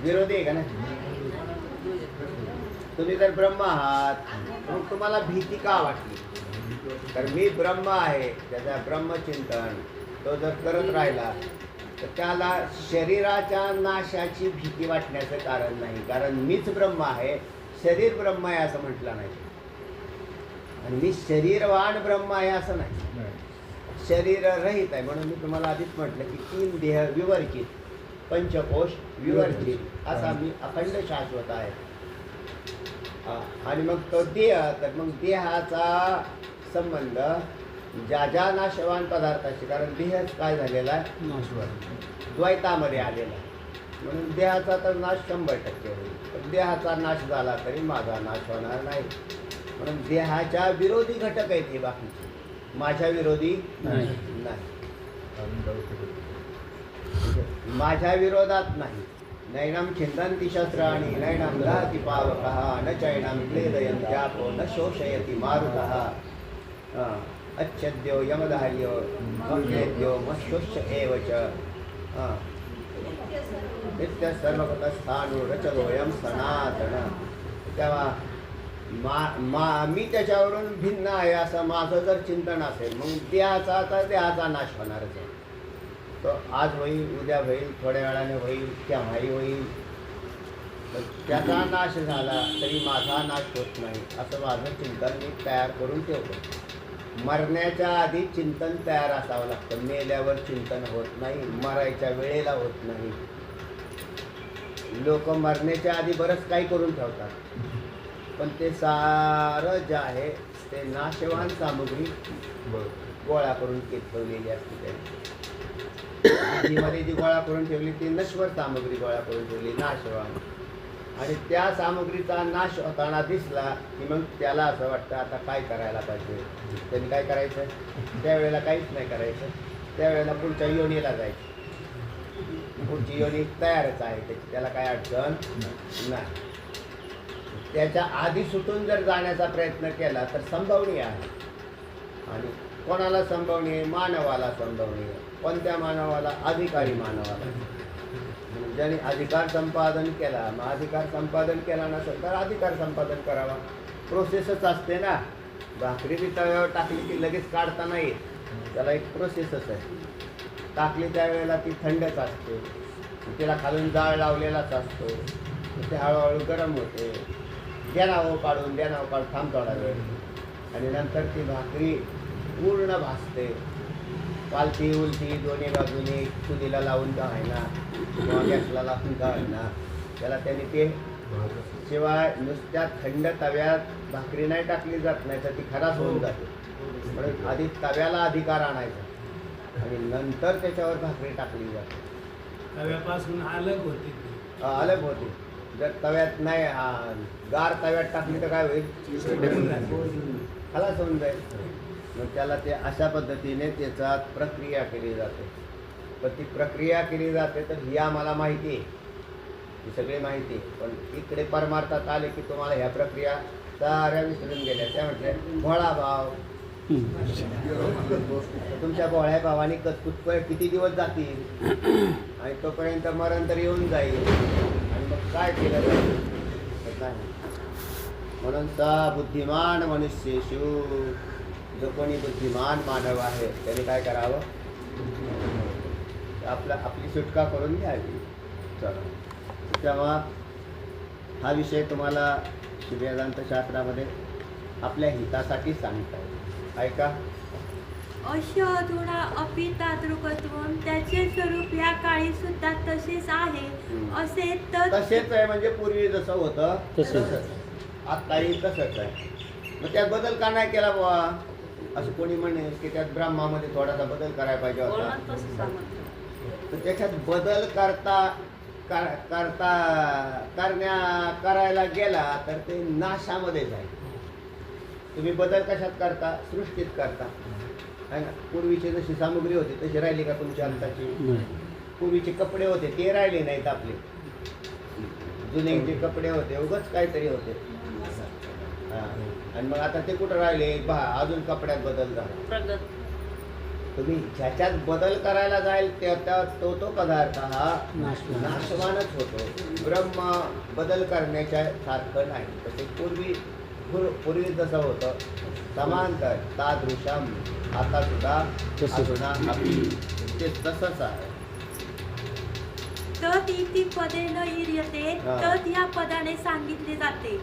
विरोधी आहे का नाही? तुम्ही जर ब्रह्म आहात मग तुम्हाला भीती का वाटली? तर मी ब्रह्म आहे, त्याचा ब्रह्मचिंतन तो जर करत राहिला तर त्याला शरीराच्या नाशाची भीती वाटण्याचं कारण नाही, कारण मीच ब्रह्म आहे, शरीर ब्रह्म आहे असं म्हटलं नाही. आणि मी शरीरवान ब्रह्म आहे असं नाही, शरीर रहित आहे. म्हणून मी तुम्हाला आधीच म्हटलं की तीन देह विवर्जित, पंचकोश विवर्जित असा मी अखंड शाश्वत आहे. आणि मग तो देह, तर मग देहाचा संबंध ज्या नाशवान पदार्थाशी, कारण देहच काय झालेला आहे? द्वैतामध्ये आलेला आहे. म्हणून देहाचा तर नाश 100% होईल. पण देहाचा नाश झाला तरी माझा नाश होणार नाही. म्हणून देहाच्या विरोधी घटक आहेत हे बाकीचे, माझ्या विरोधी नाही. माझ्या विरोधात नाही. नैनम छिंदन्ति शस्त्राणि नैनम दहति पावकः न चैनम क्लेदयन्त्यापो न शोषयति मारुतः अच्छद्यो यमधार्यो मह्येद्यो मशोष्य एव च नित्य सर्वगतस्थाणुरचलोऽयं सनातन. तेव्हा मी त्याच्यावरून भिन्न आहे असं माझं जर चिंतन असेल, मग देहाचा तर देहाचा नाश होणारच आहे. तो आज होईल, उद्या होईल, थोड्या वेळाने होईल, केव्हाही होईल. तर त्याचा नाश झाला तरी माझा नाश होत नाही असं माझं चिंतन मी तयार करून ठेवतो. मरण्याच्या आधी चिंतन तयार असावं लागतं, मेल्यावर चिंतन होत नाही, मरायच्या वेळेला होत नाही. लोक मरण्याच्या आधी बरंच काही करून ठेवतात, पण ते सारं जे आहे ते नाशवान सामग्री गोळा करून ठेवलेली असते. त्यामध्ये जी गोळा करून ठेवली ती नश्वर सामग्री गोळा करून ठेवली, नाशवान. आणि त्या सामग्रीचा नाश होताना दिसला की मग त्याला असं वाटतं आता काय करायला पाहिजे. त्यांनी काय करायचं? त्यावेळेला काहीच नाही करायचं, त्यावेळेला पुढच्या योनीला जायचं. पुढची योनी तयारच आहे त्याची, त्याला काय अडचण नाही. त्याच्या आधी सुटून जर जाण्याचा प्रयत्न केला तर संभवनीय आहे. आणि कोणाला संभवनीय? मानवाला संभवनीय. कोणत्या मानवाला? अधिकारी मानवाला. ज्याने अधिकार संपादन केला. मग अधिकार संपादन केला नसेल तर अधिकार संपादन करावा. प्रोसेसच असते ना. भाकरी बी तव्यावर टाकली की लगेच काढता नाही येत. त्याला एक प्रोसेसच आहे. टाकली त्यावेळेला ती थंडच असते. तिला खालून जाळ लावलेलाच असतो. ते हळूहळू गरम होते. द्यानावं काढून थांब थोडा वेळ. आणि नंतर ती भाकरी पूर्ण भाजते. पालथी उलटी दोन्ही बाजूने चुलीला लावून का आहे किंवा गॅसला लावून का आहे त्याला त्याने ते शिवाय नुसत्या थंड तव्यात भाकरी नाही टाकली जात, नाही तर ती खराब होऊन जाते. म्हणून आधी तव्याला अधिकार आणायचा आणि नंतर त्याच्यावर भाकरी टाकली जाते. तव्यापासून अलग होती. अलग होते. जर तव्यात नाही गार तव्यात टाकली तर काय होईल? खलास होऊन जाईल. मग त्याला ते अशा पद्धतीने त्याच्यात प्रक्रिया केली जाते. पण ती प्रक्रिया केली जाते तर ही आम्हाला माहिती आहे, ही सगळी माहिती आहे. पण इकडे परमार्थात आले की तुम्हाला ह्या प्रक्रिया साऱ्या विसरून गेल्या. त्या म्हटल्या भोळा भाव. तुमच्या भोळ्या भावाने कचकुच किती दिवस जातील आणि तोपर्यंत मरण तर येऊन जाईल आणि मग काय केलं जाईल? म्हणून सा बुद्धिमान मनुष्येषु, जो कोणी बुद्धिमान मानव आहे त्याने काय करावं? आपली सुटका करून घ्यावी. चला, तेव्हा हा विषय तुम्हाला वेदांत शास्त्रामध्ये आपल्या हितासाठी सांगतात. ऐका. अश्य अधुना अपि तादृकत्वं, त्याचे स्वरूप या काळी सुद्धा तसेच आहे. असे तर तसेच आहे म्हणजे पूर्वी जसं होतं तसंच. आत्ताही तसंच आहे. मग त्यात बदल का नाही केला बुवा? असं कोणी म्हणेल की त्यात ब्रह्मामध्ये थोडासा बदल करायला पाहिजे होता. कोणात तसं सांगितलं. तर त्याच्यात बदल करायला गेला तर ते नाशामध्ये जाईल. तुम्ही बदल कशात करता? सृष्टीत करता, आहे ना. पूर्वीची जशी सामुग्री होती तशी राहिली का तुमची आत्ताची? पूर्वीचे कपडे होते ते राहिले नाहीत आपले. जुने जे कपडे होते उगाच काहीतरी होते. आणि मग आता ते कुठं राहिले? अजून कपड्यात बदल झाला. प्रगत. तुम्ही ज्याच्यात बदल करायला जाईल तो पदार्थ हा नाशवानच होतो. ब्रह्म बदल करण्याच्या सारखं नाही. तसे पूर्वी जसं होतं समांतर तादृशम, आता सुद्धा अधुना अपि ते तसंच आहे. तत् इति पदेन ईर्यते, तत् या पदाने सांगितले जाते.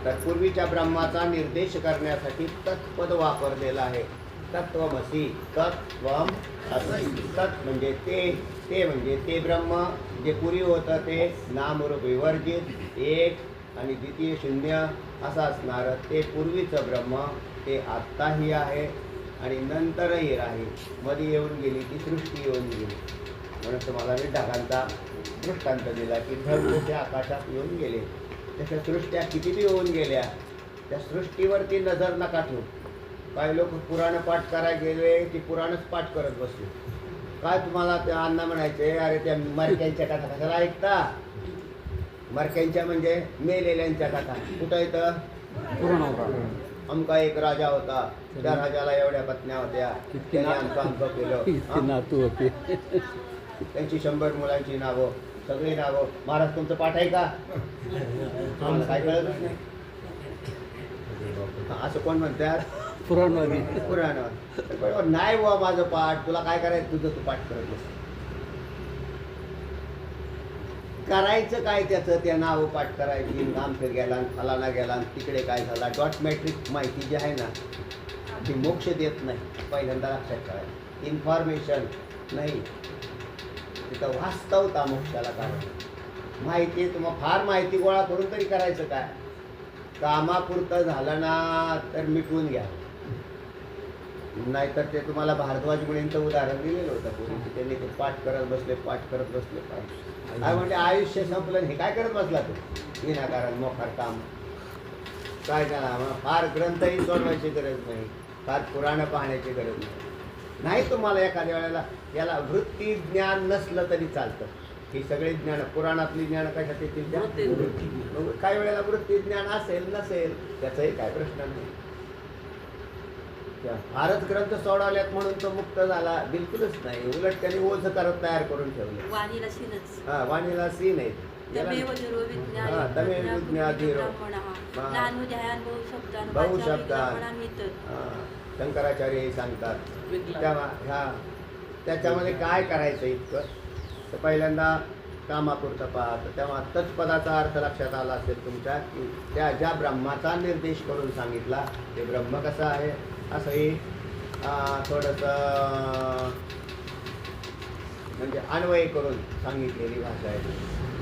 तर पूर्वीच्या ब्रह्माचा निर्देश करण्यासाठी तत्पद वापरलेलं आहे. तत्वमसी, तत्वम असि. तत् म्हणजे ते म्हणजे ते ब्रह्म जे पूर्वी होतं ते नामरूप विवर्जित एक आणि द्वितीय शून्य असं असणारं ते पूर्वीचं ब्रह्म ते आत्ताही आहे आणि नंतरही राहील. मध्ये येऊन गेली ती सृष्टी येऊन गेली. म्हणून तुम्हाला मी ढगांचा दृष्टांत दिला की ढग जसे आकाशात येऊन गेले तशा सृष्ट्या किती बी होऊन गेल्या, त्या सृष्टीवरती नजर नका ठेवू. काही लोक पुराण पाठ करायला गेले की पुराणच पाठ करत बसले. काय तुम्हाला त्या अण्णा म्हणायचे, अरे त्या मरक्यांच्या कथा कशाला ऐकता? मरक्यांच्या म्हणजे मेलेल्यांच्या कथा. कुठं येतं? आमका एक राजा होता, त्या राजाला एवढ्या पत्न्या होत्या, त्याने आमचं केलं. नातू होते. त्यांची 100 मुलांची नावं, सगळी नावं. महाराज तुमचं पाठ आहे का? आम्हाला काय कळतच नाही. असं कोण म्हणतात? पुराण नाही बुवा माझं पाठ. तुला काय करायचं? तुझं तू पाठ करत बस. करायचं काय त्याचं? त्या नावं पाठ करायची, नाम फिर गेला, फलाना गेला, तिकडे काय झाला. डॉट मॅट्रिक माहिती जी आहे ना ती मोक्ष देत नाही. पहिल्यांदा लक्षात ठेवायचं. इन्फॉर्मेशन नाही, तिथं वास्तवता मोक्षाला कारण. माहिती तुम्हाला फार माहिती गोळा करून तरी करायचं काय? कामापुरतं झालं ना तर मिटवून घ्या. नाहीतर ते तुम्हाला भारद्वाज मुलींचं उदाहरण दिलेलं होतं पूर्वी. त्यांनी ते पाठ करत बसले काय म्हणजे आयुष्य संपलं. हे काय करत बसला तू? विनाकारण मोकार काम काय करा. फार ग्रंथही सोडवायची गरज नाही, फार पुराणं पाहण्याची गरज नाही. तुम्हाला एखाद्या वेळेला याला वृत्ती ज्ञान नसलं तरी चालतं. ही सगळी ज्ञान पुराणातली ज्ञान कशात येतील त्या? वृत्ती. मग काही वेळेला वृत्ती ज्ञान असेल नसेल त्याचाही काय प्रश्न नाही. त्या फारच ग्रंथ सोडवल्यात म्हणून तो मुक्त झाला बिलकुलच नाही. उलट त्याने ओझ करत तयार करून ठेवले. वाणीला शिनच हा वाणीला सीन आहेत. तमेव धीरो विज्ञान हा, तमेव विज्ञान विज्ञाधीरो. ब्राह्मणः हा. नानु ध्यान बहु शब्दान बहु वाचा शब्दान. ब्राह्मणामित. शंकराचार्य हे सांगतात. विकला. तेव्हा ह्या त्याच्यामध्ये काय करायचं इतकं तर पहिल्यांदा कामापुरतं पाहत तेव्हा तत्पदाचा अर्थ लक्षात आला असेल तुमच्या की त्या ज्या ब्रह्माचा निर्देश करून सांगितला ते ब्रह्म कसं आहे असंही थोडंसं म्हणजे अन्वय करून सांगितलेली भाषा आहे.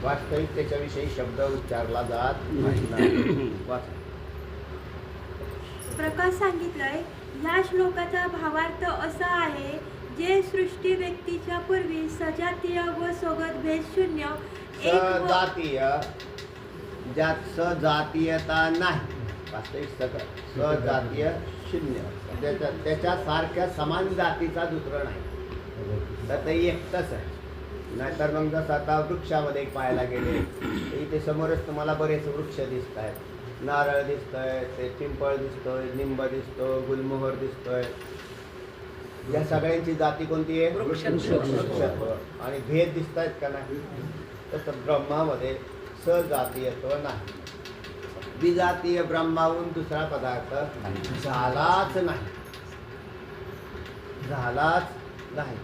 वास्तविक त्याच्याविषयी शब्द उच्चारला जात नाही. वाचा. प्रकाश सांगितलंय ह्या श्लोकाचा भावार्थ असा आहे जे सृष्टी व्यक्तीच्या पूर्वी सजातीय व सोगत भेद शून्य एक व सजातीय ज्यात सजातीयता नाही. वास्तविक सजातीय शून्य त्याच्यासारख्या समान जातीचा दुसरं नाही. तर ते एकटंच आहे. नाहीतर मग जसं आता वृक्षामध्ये पाहायला गेले इथे समोरच तुम्हाला बरेच वृक्ष दिसत आहेत. नारळ दिसतोय, ते पिंपळ दिसतोय, निंब दिसतोय, गुलमोहर दिसतोय. या सगळ्यांची जाती कोणती आहे? वृक्षत्व. आणि भेद दिसत आहेत का नाही? तसं ब्रह्मामध्ये सजातीयत्व नाही. विजातीय ब्रह्माहून दुसरा पदार्थ झालाच नाही. झालाच नाही.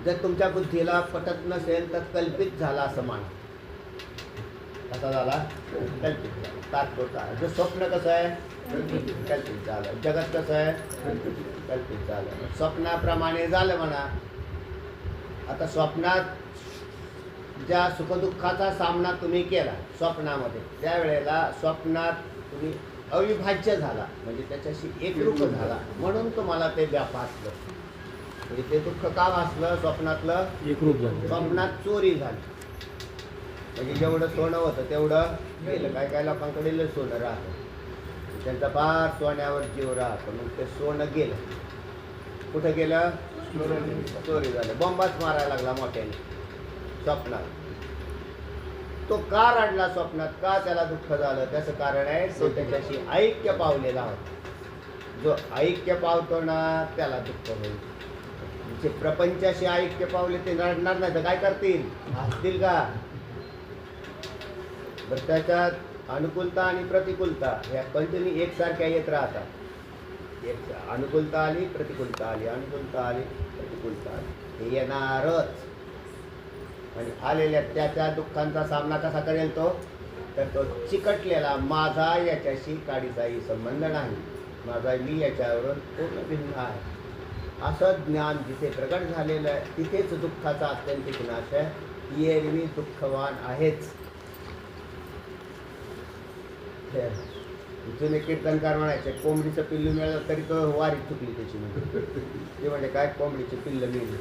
जर तुमच्या बुद्धीला पटत नसेल तर कल्पित झाला असं मान. कसा झाला? कल्पित झाला. तात्पुरता. जर स्वप्न कसं आहे? कल्पित झालं. जगत कसं आहे? कल्पित झालं. स्वप्नाप्रमाणे झालं म्हणा. आता स्वप्नात ज्या सुखदुःखाचा सामना तुम्ही केला स्वप्नामध्ये त्यावेळेला स्वप्नात तुम्ही अविभाज्य झाला म्हणजे त्याच्याशी एकरूप झाला म्हणून तुम्हाला ते व्यापासलं. म्हणजे ते दुःख का भासलं? स्वप्नातलं एकरूप झालं. स्वप्नात चोरी झाली म्हणजे जेवढं सोनं होतं तेवढं गेलं. काय काय लोकांकडे लय सोनं राहतं त्यांचा फार सोन्यावर जीव राहतो. मग ते सोनं गेलं. कुठं गेलं? चोरी झालं. बॉम्बाच मारायला लागला मोठ्याने स्वप्नात. तो का रडला स्वप्नात? का त्याला दुःख झालं? त्याचं कारण आहे तो त्याच्याशी ऐक्य पावलेला होता. जो ऐक्य पावतो ना त्याला दुःख होईल. जे प्रपंचाशी ऐक्य पावले ते रडणार नाही तर काय करतील? हसतील का? बरं त्याच्यात अनुकूलता आणि प्रतिकूलता ह्या कंटिन्यू एकसारख्या येत राहतात. एक अनुकूलता आली, प्रतिकूलता आली, अनुकूलता आली, प्रतिकूलता आली. हे येणारच. आणि आलेल्या त्या दुःखांचा सामना कसा करेल तो? तर तो चिकटलेला माझा याच्याशी काडीचाही संबंध नाही. माझा मी याच्यावरून पूर्ण भिन्न आहे असं ज्ञान जिथे प्रकट झालेलं आहे तिथेच दुःखाचा आत्यंतिक नाश आहे. एरवी दुःखवान आहेच. जुने कीर्तनकार म्हणायचे कोंबडीचं पिल्लू मिळालं तरी तो वारी चुकली त्याची. ते म्हणजे काय? कोंबडीचे पिल्ल मिळले.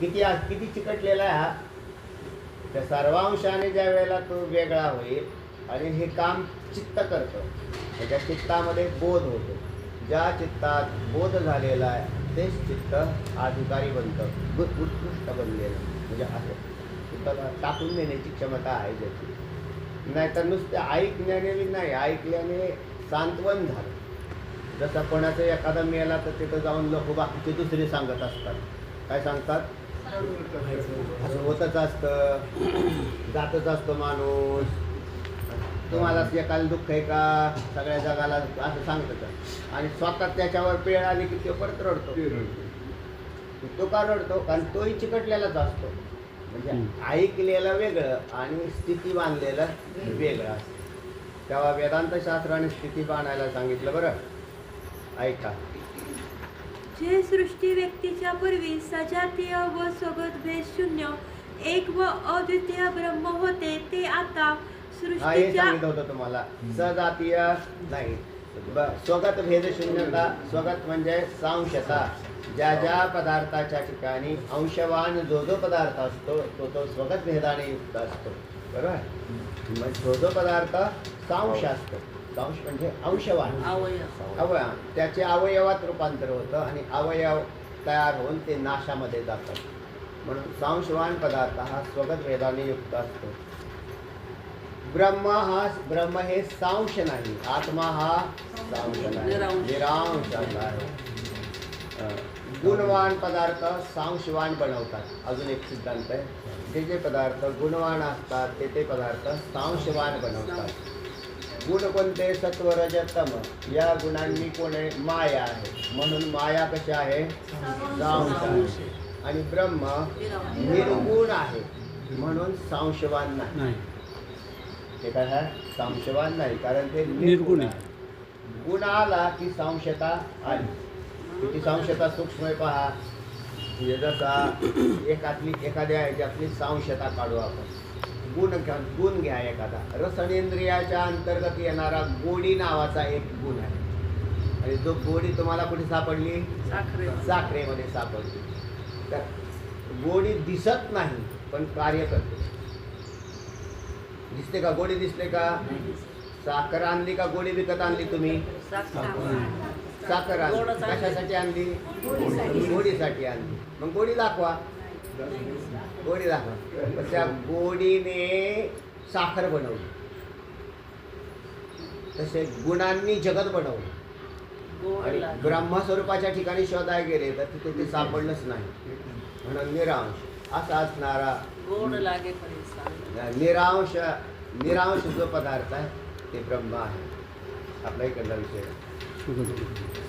किती चिकटलेला आहे हा. त्या सर्वांशाने ज्या वेळेला तो वेगळा होईल आणि हे काम चित्त करतं त्याच्या चित्तामध्ये बोध होतो. ज्या चित्तात बोध झालेला आहे तेच चित्त अधिकारी बनतं, उत्कृष्ट बनलेलं म्हणजे असं चित्ताला टाकून देण्याची क्षमता आहे ज्याची. नाहीतर नुसत्या ऐकण्याने नाही, ऐकल्याने सांत्वन झालं. जसं कोणाचं एखादा मेला तर तिथं जाऊन लोक बाकीचे दुसरे सांगत असतात. काय सांगतात? असं होतच असतं, जातच असतो माणूस. तुम्हाला एकाला दुःख आहे का? सगळ्या जगाला असं सांगतं. आणि स्वतः त्याच्यावर पेळ आली की तो परत रडतो. तो का रडतो? कारण तोही चिकटलेलाच असतो. म्हणजे ऐकलेलं वेगळं आणि स्थिती बांधलेलं वेगळं असतं. तेव्हा वेदांतशास्त्राने स्थिती बांधायला सांगितलं. बरं ऐका. जे सृष्टी व्यक्तीच्या पूर्वी सजातीय व सोगत भेद शून्य एक व अद्वितीय ब्रह्म होते ते आता हा हे सृष्टीच्या सांगितलं होतं तुम्हाला. सजातीय नाही, स्वगत भेद शून्यता. स्वगत म्हणजे सांशता. ज्या ज्या पदार्थाच्या ठिकाणी अंशवान जो जो पदार्थ असतो तो तो स्वगत भेदाने युक्त असतो. बरोबर? मग जो जो पदार्थ सांश असतो. सांश म्हणजे अंशवान. अवयव त्याचे अवयवात रूपांतर होतं आणि अवयव तयार होऊन ते नाशामध्ये जातात. म्हणून सांशवान पदार्थ हा स्वगत भेदाने युक्त असतो. ब्रह्म हे सांश नाही, आत्मा हा सांश नाही, निरांश असा आहे. गुणवान पदार्थ सांशवान बनवतात. अजून एक सिद्धांत आहे, जे पदार्थ गुणवान असतात ते पदार्थ सांशवान बनवतात. गुण कोणते? सत्व रज तम. या गुणांनी कोणे? माया आहे, म्हणून माया कशी आहे? सांश आहे. आणि ब्रह्म निर्गुण आहे, म्हणून सांशवान नाही. ते काय आहे? सांशवान नाही, कारण ते निर्गुण आहे. गुण आला की सांशता आली. किती सांशता सूक्ष्म आहे पहा. म्हणजे जसा एखाद्या ह्याच्यातली सांशता काढू आपण. गुण घ्या एखादा. रसनेंद्रियाच्या अंतर्गत येणारा गोडी नावाचा एक गुण आहे. आणि जो गोडी तुम्हाला कुठे सापडली? साखरेमध्ये सापडली. तर गोडी दिसत नाही पण कार्य करते. दिसते का? गोडी दिसते का? साखर आणली का गोडी विकत आणली तुम्ही? साखर आणली कशासाठी आणली? गोडीसाठी आणली. मग गोडी दाखवा. गोडी दाखवा. त्या गोडीने साखर बनवली. तसे गुणांनी जगत बनवलं. आणि ब्रह्मस्वरूपाच्या ठिकाणी शोधायला गेले तर तिथे ते सापडलंच नाही. म्हणून निरांश असा असणारा निरांश जो पदार्थ आहे ते ब्रह्म आहे. आपला इकडला विषय.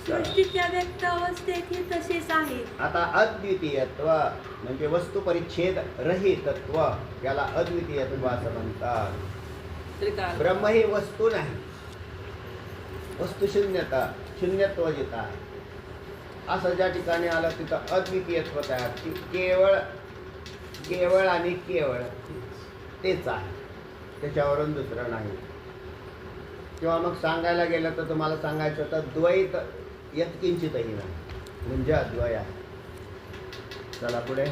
सृष्टीच्या व्यक्त अवस्थेतही तसेच आहे. आता अद्वितीयत्व म्हणजे वस्तू परिच्छेद रहितत्व, याला अद्वितीयत्व असं म्हणतात. ब्रह्म ही वस्तू नाही, वस्तू शून्यता, शून्यत्व जिथं आहे असं ज्या ठिकाणी आलं तिथं अद्वितीयत्व तयार. केवळ आणि केवळ तेच आहे, त्याच्यावरून दुसरं नाही. किंवा मग सांगायला गेलं तर तुम्हाला सांगायचं तर द्वैत यत्किंचितही नाही, म्हणजे अद्वय आहे. चला पुढे.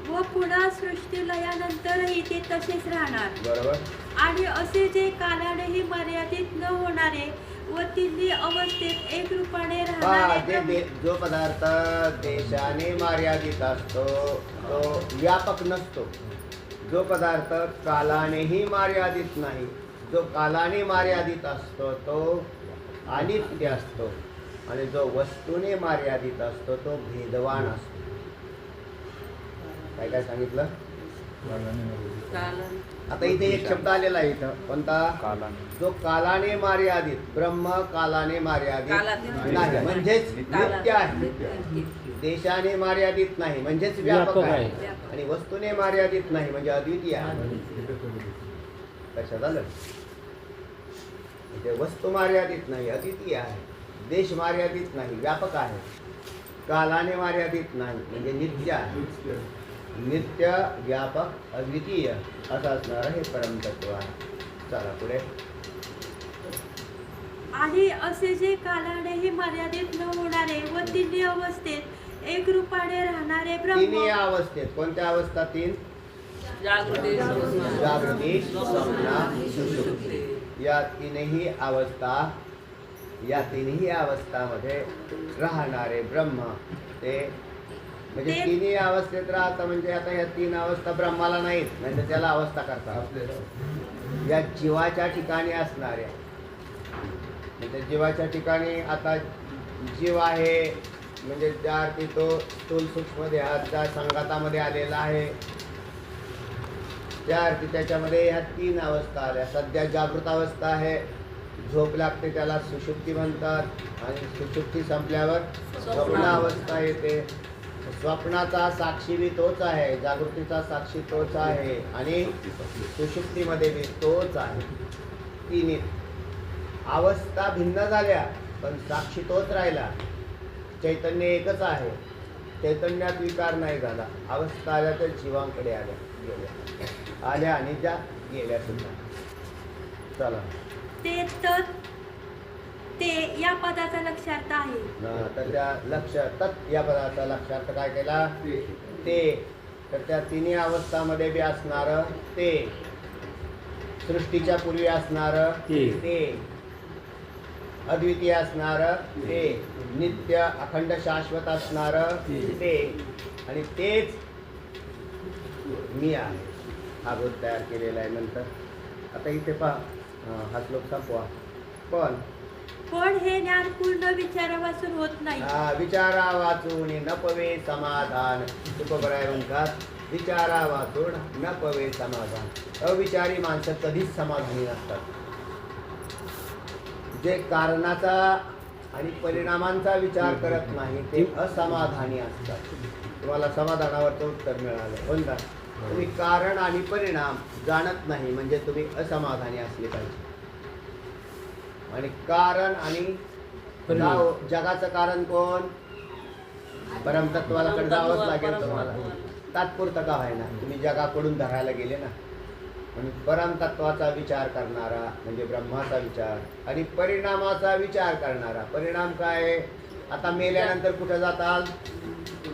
व पुन्हा सृष्टी लयानंतरही ते तसेच राहणार. बरोबर. आणि असे जे कालानेही मर्यादित न होणारे व तिन्ही अवस्थेत एक रूपाने राहणारे जो पदार्थ देशाने मर्यादित असतो तो व्यापक नसतो. जो पदार्थ कालानेही मर्यादित नाही, जो कालाने मर्यादित असतो तो अनित्य असतो. आणि जो वस्तूने मर्यादित असतो तो भेदवान असतो. काय काय सांगितलं? आता इथे एक शब्द आलेला आहे इथं. कोणता? जो कालाने मर्यादित. ब्रह्म कालाने मर्यादित नाही, म्हणजेच नित्य आहे. देशाने मर्यादित नाही, म्हणजेच व्यापक आहे. आणि वस्तूने मर्यादित नाही, म्हणजे अद्वितीय आहे. लक्षात आलं? म्हणजे वस्तू मर्यादित नाही, अद्वितीय आहे. देश मर्यादित नाही, व्यापक आहे. कालाने मर्यादित नाही, म्हणजे नित्य आहे. नित्य, व्यापक, अद्वितीय असं असणारं हे परमतत्व आहे. चला पुढे. आणि असे जे कालानेही मर्यादित न होणारे व तिन्ही अवस्थेत एक रूपाने राहणारे ब्रह्म. तिन्ही अवस्थेत. कोणत्या अवस्था? तीन. जागृती, स्वप्न, सुषुप्ती. या तीनही अवस्थामध्ये राहणारे ब्रह्म ते म्हणजे तिन्ही अवस्थेत राहतं. म्हणजे आता या तीन अवस्था ब्रह्माला नाहीत, म्हणजे त्याला अवस्था करतात. या जीवाच्या ठिकाणी असणाऱ्या, म्हणजे जीवाच्या ठिकाणी आता जीव आहे म्हणजे त्या अर्थी तो स्थूल सूक्ष्म देहाच्या संघातामध्ये आलेला आहे. त्या अर्थी त्याच्यामध्ये ह्या तीन अवस्था आल्या. सध्या जागृत अवस्था आहे, झोप लागते त्याला सुषुप्ती म्हणतात. आणि सुषुप्ती संपल्यावर स्वप्न अवस्था येते. स्वप्नाचा साक्षी बी तोच आहे, जागृतीचा साक्षी तोच आहे, आणि सुषुप्तीमध्ये बी तोच आहे. तिन्ही अवस्था भिन्न झाल्या पण साक्षी तोच राहिला. चैतन्य एकच आहे, चैतन्यात विकार नाही झाला. अवस्था आल्या तर जीवांकडे आल्या, गेल्या, आल्या आणि ज्या गेल्या सुद्धा. चला. ते या पदाचा लक्षार्थ आहे. तर त्या लक्षात या पदाचा लक्षार्थ काय केला? ते. तर त्या तिन्ही अवस्थामध्ये बी असणारं ते, सृष्टीच्या पूर्वी असणारं ते, अद्वितीय असणारं ते, नित्य अखंड शाश्वत असणारं ते, आणि तेच मी आहे हा बोध तयार केलेला आहे. नंतर आता इथे पहा हा श्लोक संपवा. पण हे ज्ञान पूर्ण विचारापासून होत नाही. विचारा वाचून न पवे समाधान. तुकोबराय म्हणतात विचारा वाचून न पवे समाधान. अविचारी माणसं कधीच समाधानी नसतात. जे कारणाचा आणि परिणामांचा विचार करत नाही ते असमाधानी असतात. तुम्हाला समाधानावरचं उत्तर मिळालं. कोणता? तुम्ही कारण आणि परिणाम जाणत नाही म्हणजे तुम्ही असमाधानी असले पाहिजे. आणि कारण आणि जगाचं कारण कोण? परमतत्वाला कडे जावंच लागेल तुम्हाला. तात्पुरतं का व्हायना तुम्ही जगाकडून धरायला गेले ना. म्हणून परमतत्वाचा विचार करणारा म्हणजे ब्रह्माचा विचार आणि परिणामाचा विचार करणारा. परिणाम काय? आता मेल्यानंतर कुठं जाताल?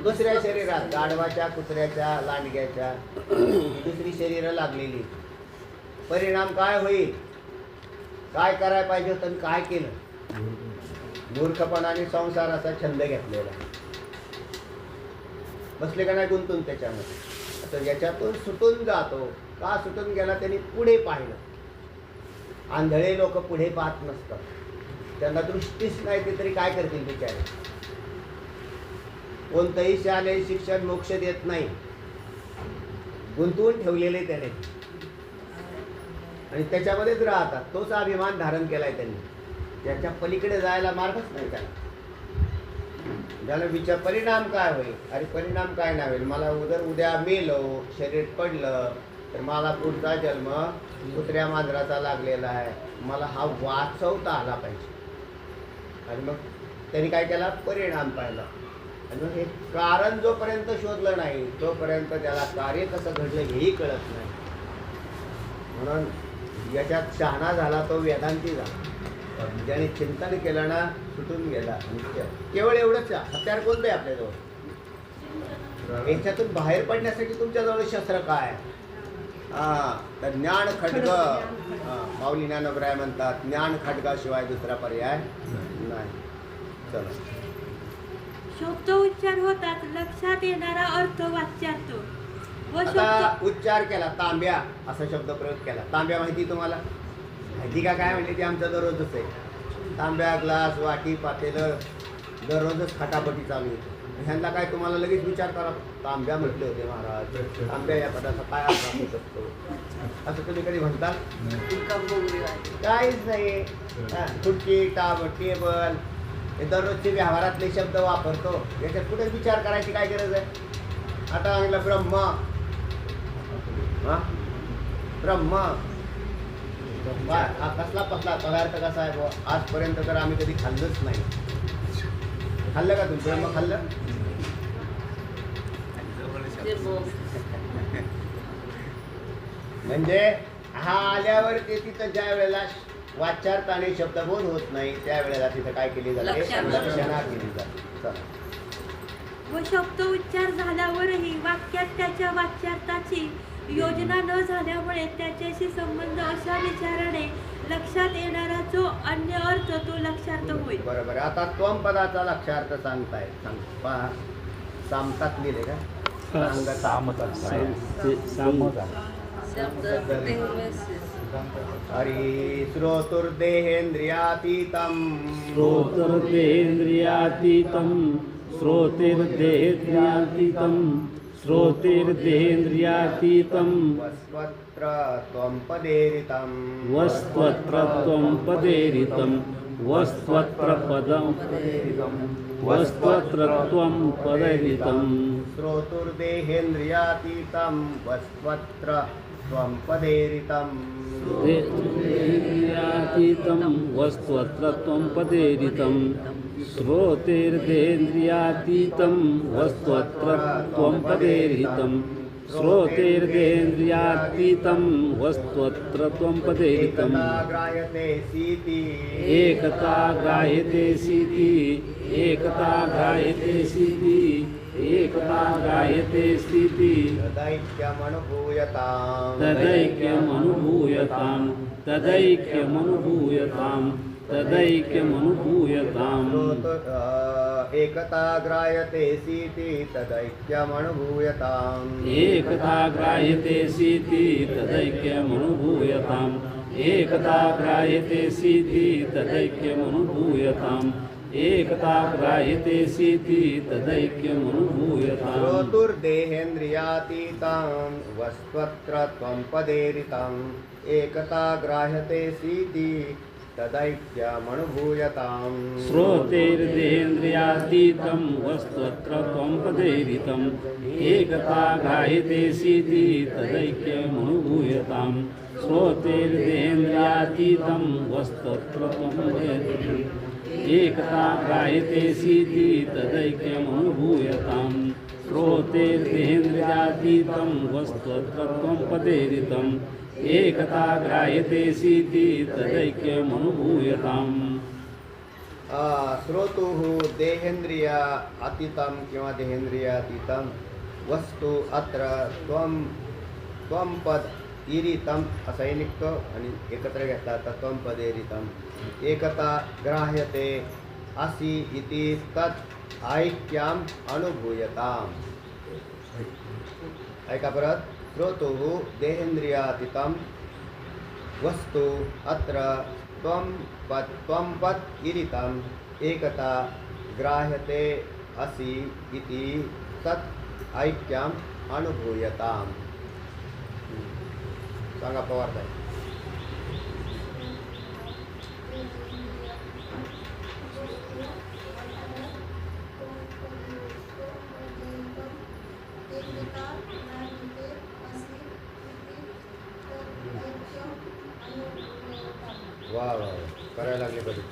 दुसऱ्या शरीरात. गाढवाच्या, कुत्र्याच्या, लांडग्याच्या दुसरी शरीरं लागलेली. परिणाम काय होईल? काय करायला पाहिजे होतं आणि काय केलं? मूर्खपणाने संसाराचा छंद घेतलेला. बसले का नाही गुंतून त्याच्यामध्ये. आता याच्यातून सुटून जातो. का सुटून गेला? त्यांनी पुढे पाहिलं. आंधळे लोक पुढे पाहत नसतात. त्यांना दृष्टीच नाही ते तरी काय करतील बिचारे. कोणतंही शालेय शिक्षण मोक्ष देत नाही. गुंतवून ठेवलेले त्याने आणि त्याच्यामध्येच राहतात. तोच अभिमान धारण केलाय त्यांनी. त्याच्या पलीकडे जायला मार्गच नाही त्याला. ज्याला विचार परिणाम काय होईल? अरे परिणाम काय नाही होईल. मला उद्या मेलो, शरीर पडलं तर मला पुढचा जन्म कुत्र्या मांजराचा लागलेला आहे. मला हा वाचवता आला पाहिजे. आणि मग त्यांनी काय केला? परिणाम पाहिला. आणि मग हे कारण जोपर्यंत शोधलं नाही तोपर्यंत त्याला कार्य कसं घडलं हेही कळत नाही. म्हणून याच्यात शहाणा झाला तो वेदांती झाला. ज्याने चिंतन केलं ना सुटून गेला. केवळ एवढंच हत्यार कोणतं आहे आपल्याजवळ? याच्यातून बाहेर पडण्यासाठी तुमच्याजवळ शस्त्र काय? तर ज्ञान खड्ग. माऊली ज्ञानोबराय म्हणतात ज्ञान खड्गाशिवाय दुसरा पर्याय नाही. चला. शब्द उच्चार होतात लक्षात येणारा अर्थ वाच्यार्थ. व आता शब्द उच्चार केला तांब्या असा शब्द प्रयोग केला. तांब्या माहिती तुम्हाला? माहिती का काय म्हणते? ते आमचं दररोजच आहे. तांब्या, ग्लास, वाटी, पातेलं दररोजच खटापटी चालू होते. ह्यांना काय तुम्हाला लगेच विचार करा. तांब्या म्हटले होते महाराज. तांब्या या पदाचा काय अर्थ असू शकतो असं तुम्ही कधी म्हणता? काहीच नाही. खुर्ची, टेबल हे दररोजचे व्यवहारातले शब्द वापरतो. याच्यात कुठे विचार करायची काय गरज आहे? आता म्हणलं ब्रह्म. ब्रह्म हा कसला पदार्थ कसा आहे बुवा? आजपर्यंत तर आम्ही कधी खाल्लंच नाही. खाल्लं का तुम्ही ब्रह्म? खाल्लं म्हणजे हा आल्यावर ते तिथं ज्या वेळेला वाच्यार्थाने शब्दबोध होत नाही त्यावेळेला तिथं काय केली जाते? लक्षणा केली जाते. व शब्द उच्चार झाल्यावरही वाक्यात त्याच्या वाच्यार्थाची योजना न झाल्यामुळे त्याच्याशी संबंध अशा विचाराने लक्षात येणारा जो अन्य अर्थ तो लक्षार्थ होईल. बरोबर. आता त्वम पदाचा लक्षार्थ सांगताय. पहा सामतात लिहिले का? हरी श्रोतुर्देहेंद्रियातीतं. श्रोतर्देहेंद्रियातीतं. श्रोतिर्देहेंद्रियातीतं. श्रोतिर्देहेंद्रियातीतं. वस्त्वत्र त्वं पदेरितं. वस्त्वत्र त्वं पदेरितं. वस्त्वत्र पदं वस्त्वत्र त्वं पदेरितं. श्रोतुर्देहेंद्रियातीतं. वस्त्वत्र त्वं पदेरितं. देहेंद्रियातीतं. वस्त्वत्र त्वं पदेरितं. श्रोतेर्देहेंद्रियातीतं. वस्त्वत्र त्वं पदेरितं. श्रोतेर्देहेंद्रियातीतं. वस्त्वत्र त्वं पदेरितं. ग्राह्यते सीति. एकता ग्राह्यते सीति. एकता ग्राह्यते सीति. एकता ग्राह्यते स्थिति. तदैक्यमनुभूयताम्. तदैक्यमनुभूयताम्. तदैक्यमनुभूयताम्. तदैक्यमनुभूयताम् एकता ग्राह्यते सीति तदैक्यमनुभूयताम् एकता ग्राह्यते सीति तदैक्यमनुभूयताम् एकता ग्राह्यते सीति तदैक्यमनुभूयताम् एकता ग्राह्यते सीति तदैक्यमनुभूयताम् श्रोतुर्देहेन्द्रियातीतां वस्त्वत्र त्वं पदेरिताम् एकता ग्राह्यते सीति तदैक्यमनुभूयताम् श्रोतेर्देहेन्द्रियातीतं वस्त्वत्र त्वं पदैरितम् एकता ग्राह्यते सीति तदैक्यमनुभूयताम् श्रोतेर्देहेन्द्रियातीतं वस्त्वत्र त्वं पदैरितम् एकता ग्राह्यते सीति तदैक्यमनुभूयताम् श्रोतेर्देहेन्द्रियातीतं वस्त्वत्र त्वं पदैरितम् एकता ग्राह्यते सीति तदैक्यमनुभूयताम् श्रोतुः देहेंद्रिय अतीतं किंवा देहेंद्रियातीतं वस्तू अत्र त्वं पद इरितम असाही निघतो आणि एकत्र घेतला तर त्वं पदेरितम एकता ग्राह्यते असी इति तत् ऐक्याम अनुभूयताम. ऐका परत. श्रोतुः देहेंद्रियातीतं वस्तु अत्र त्वं पद इरितम एकता ग्राह्यते असि इति तत् ऐक्याम अनुभूयताम. सांगा पवार साहेब. वा वा करायला लागले बरे.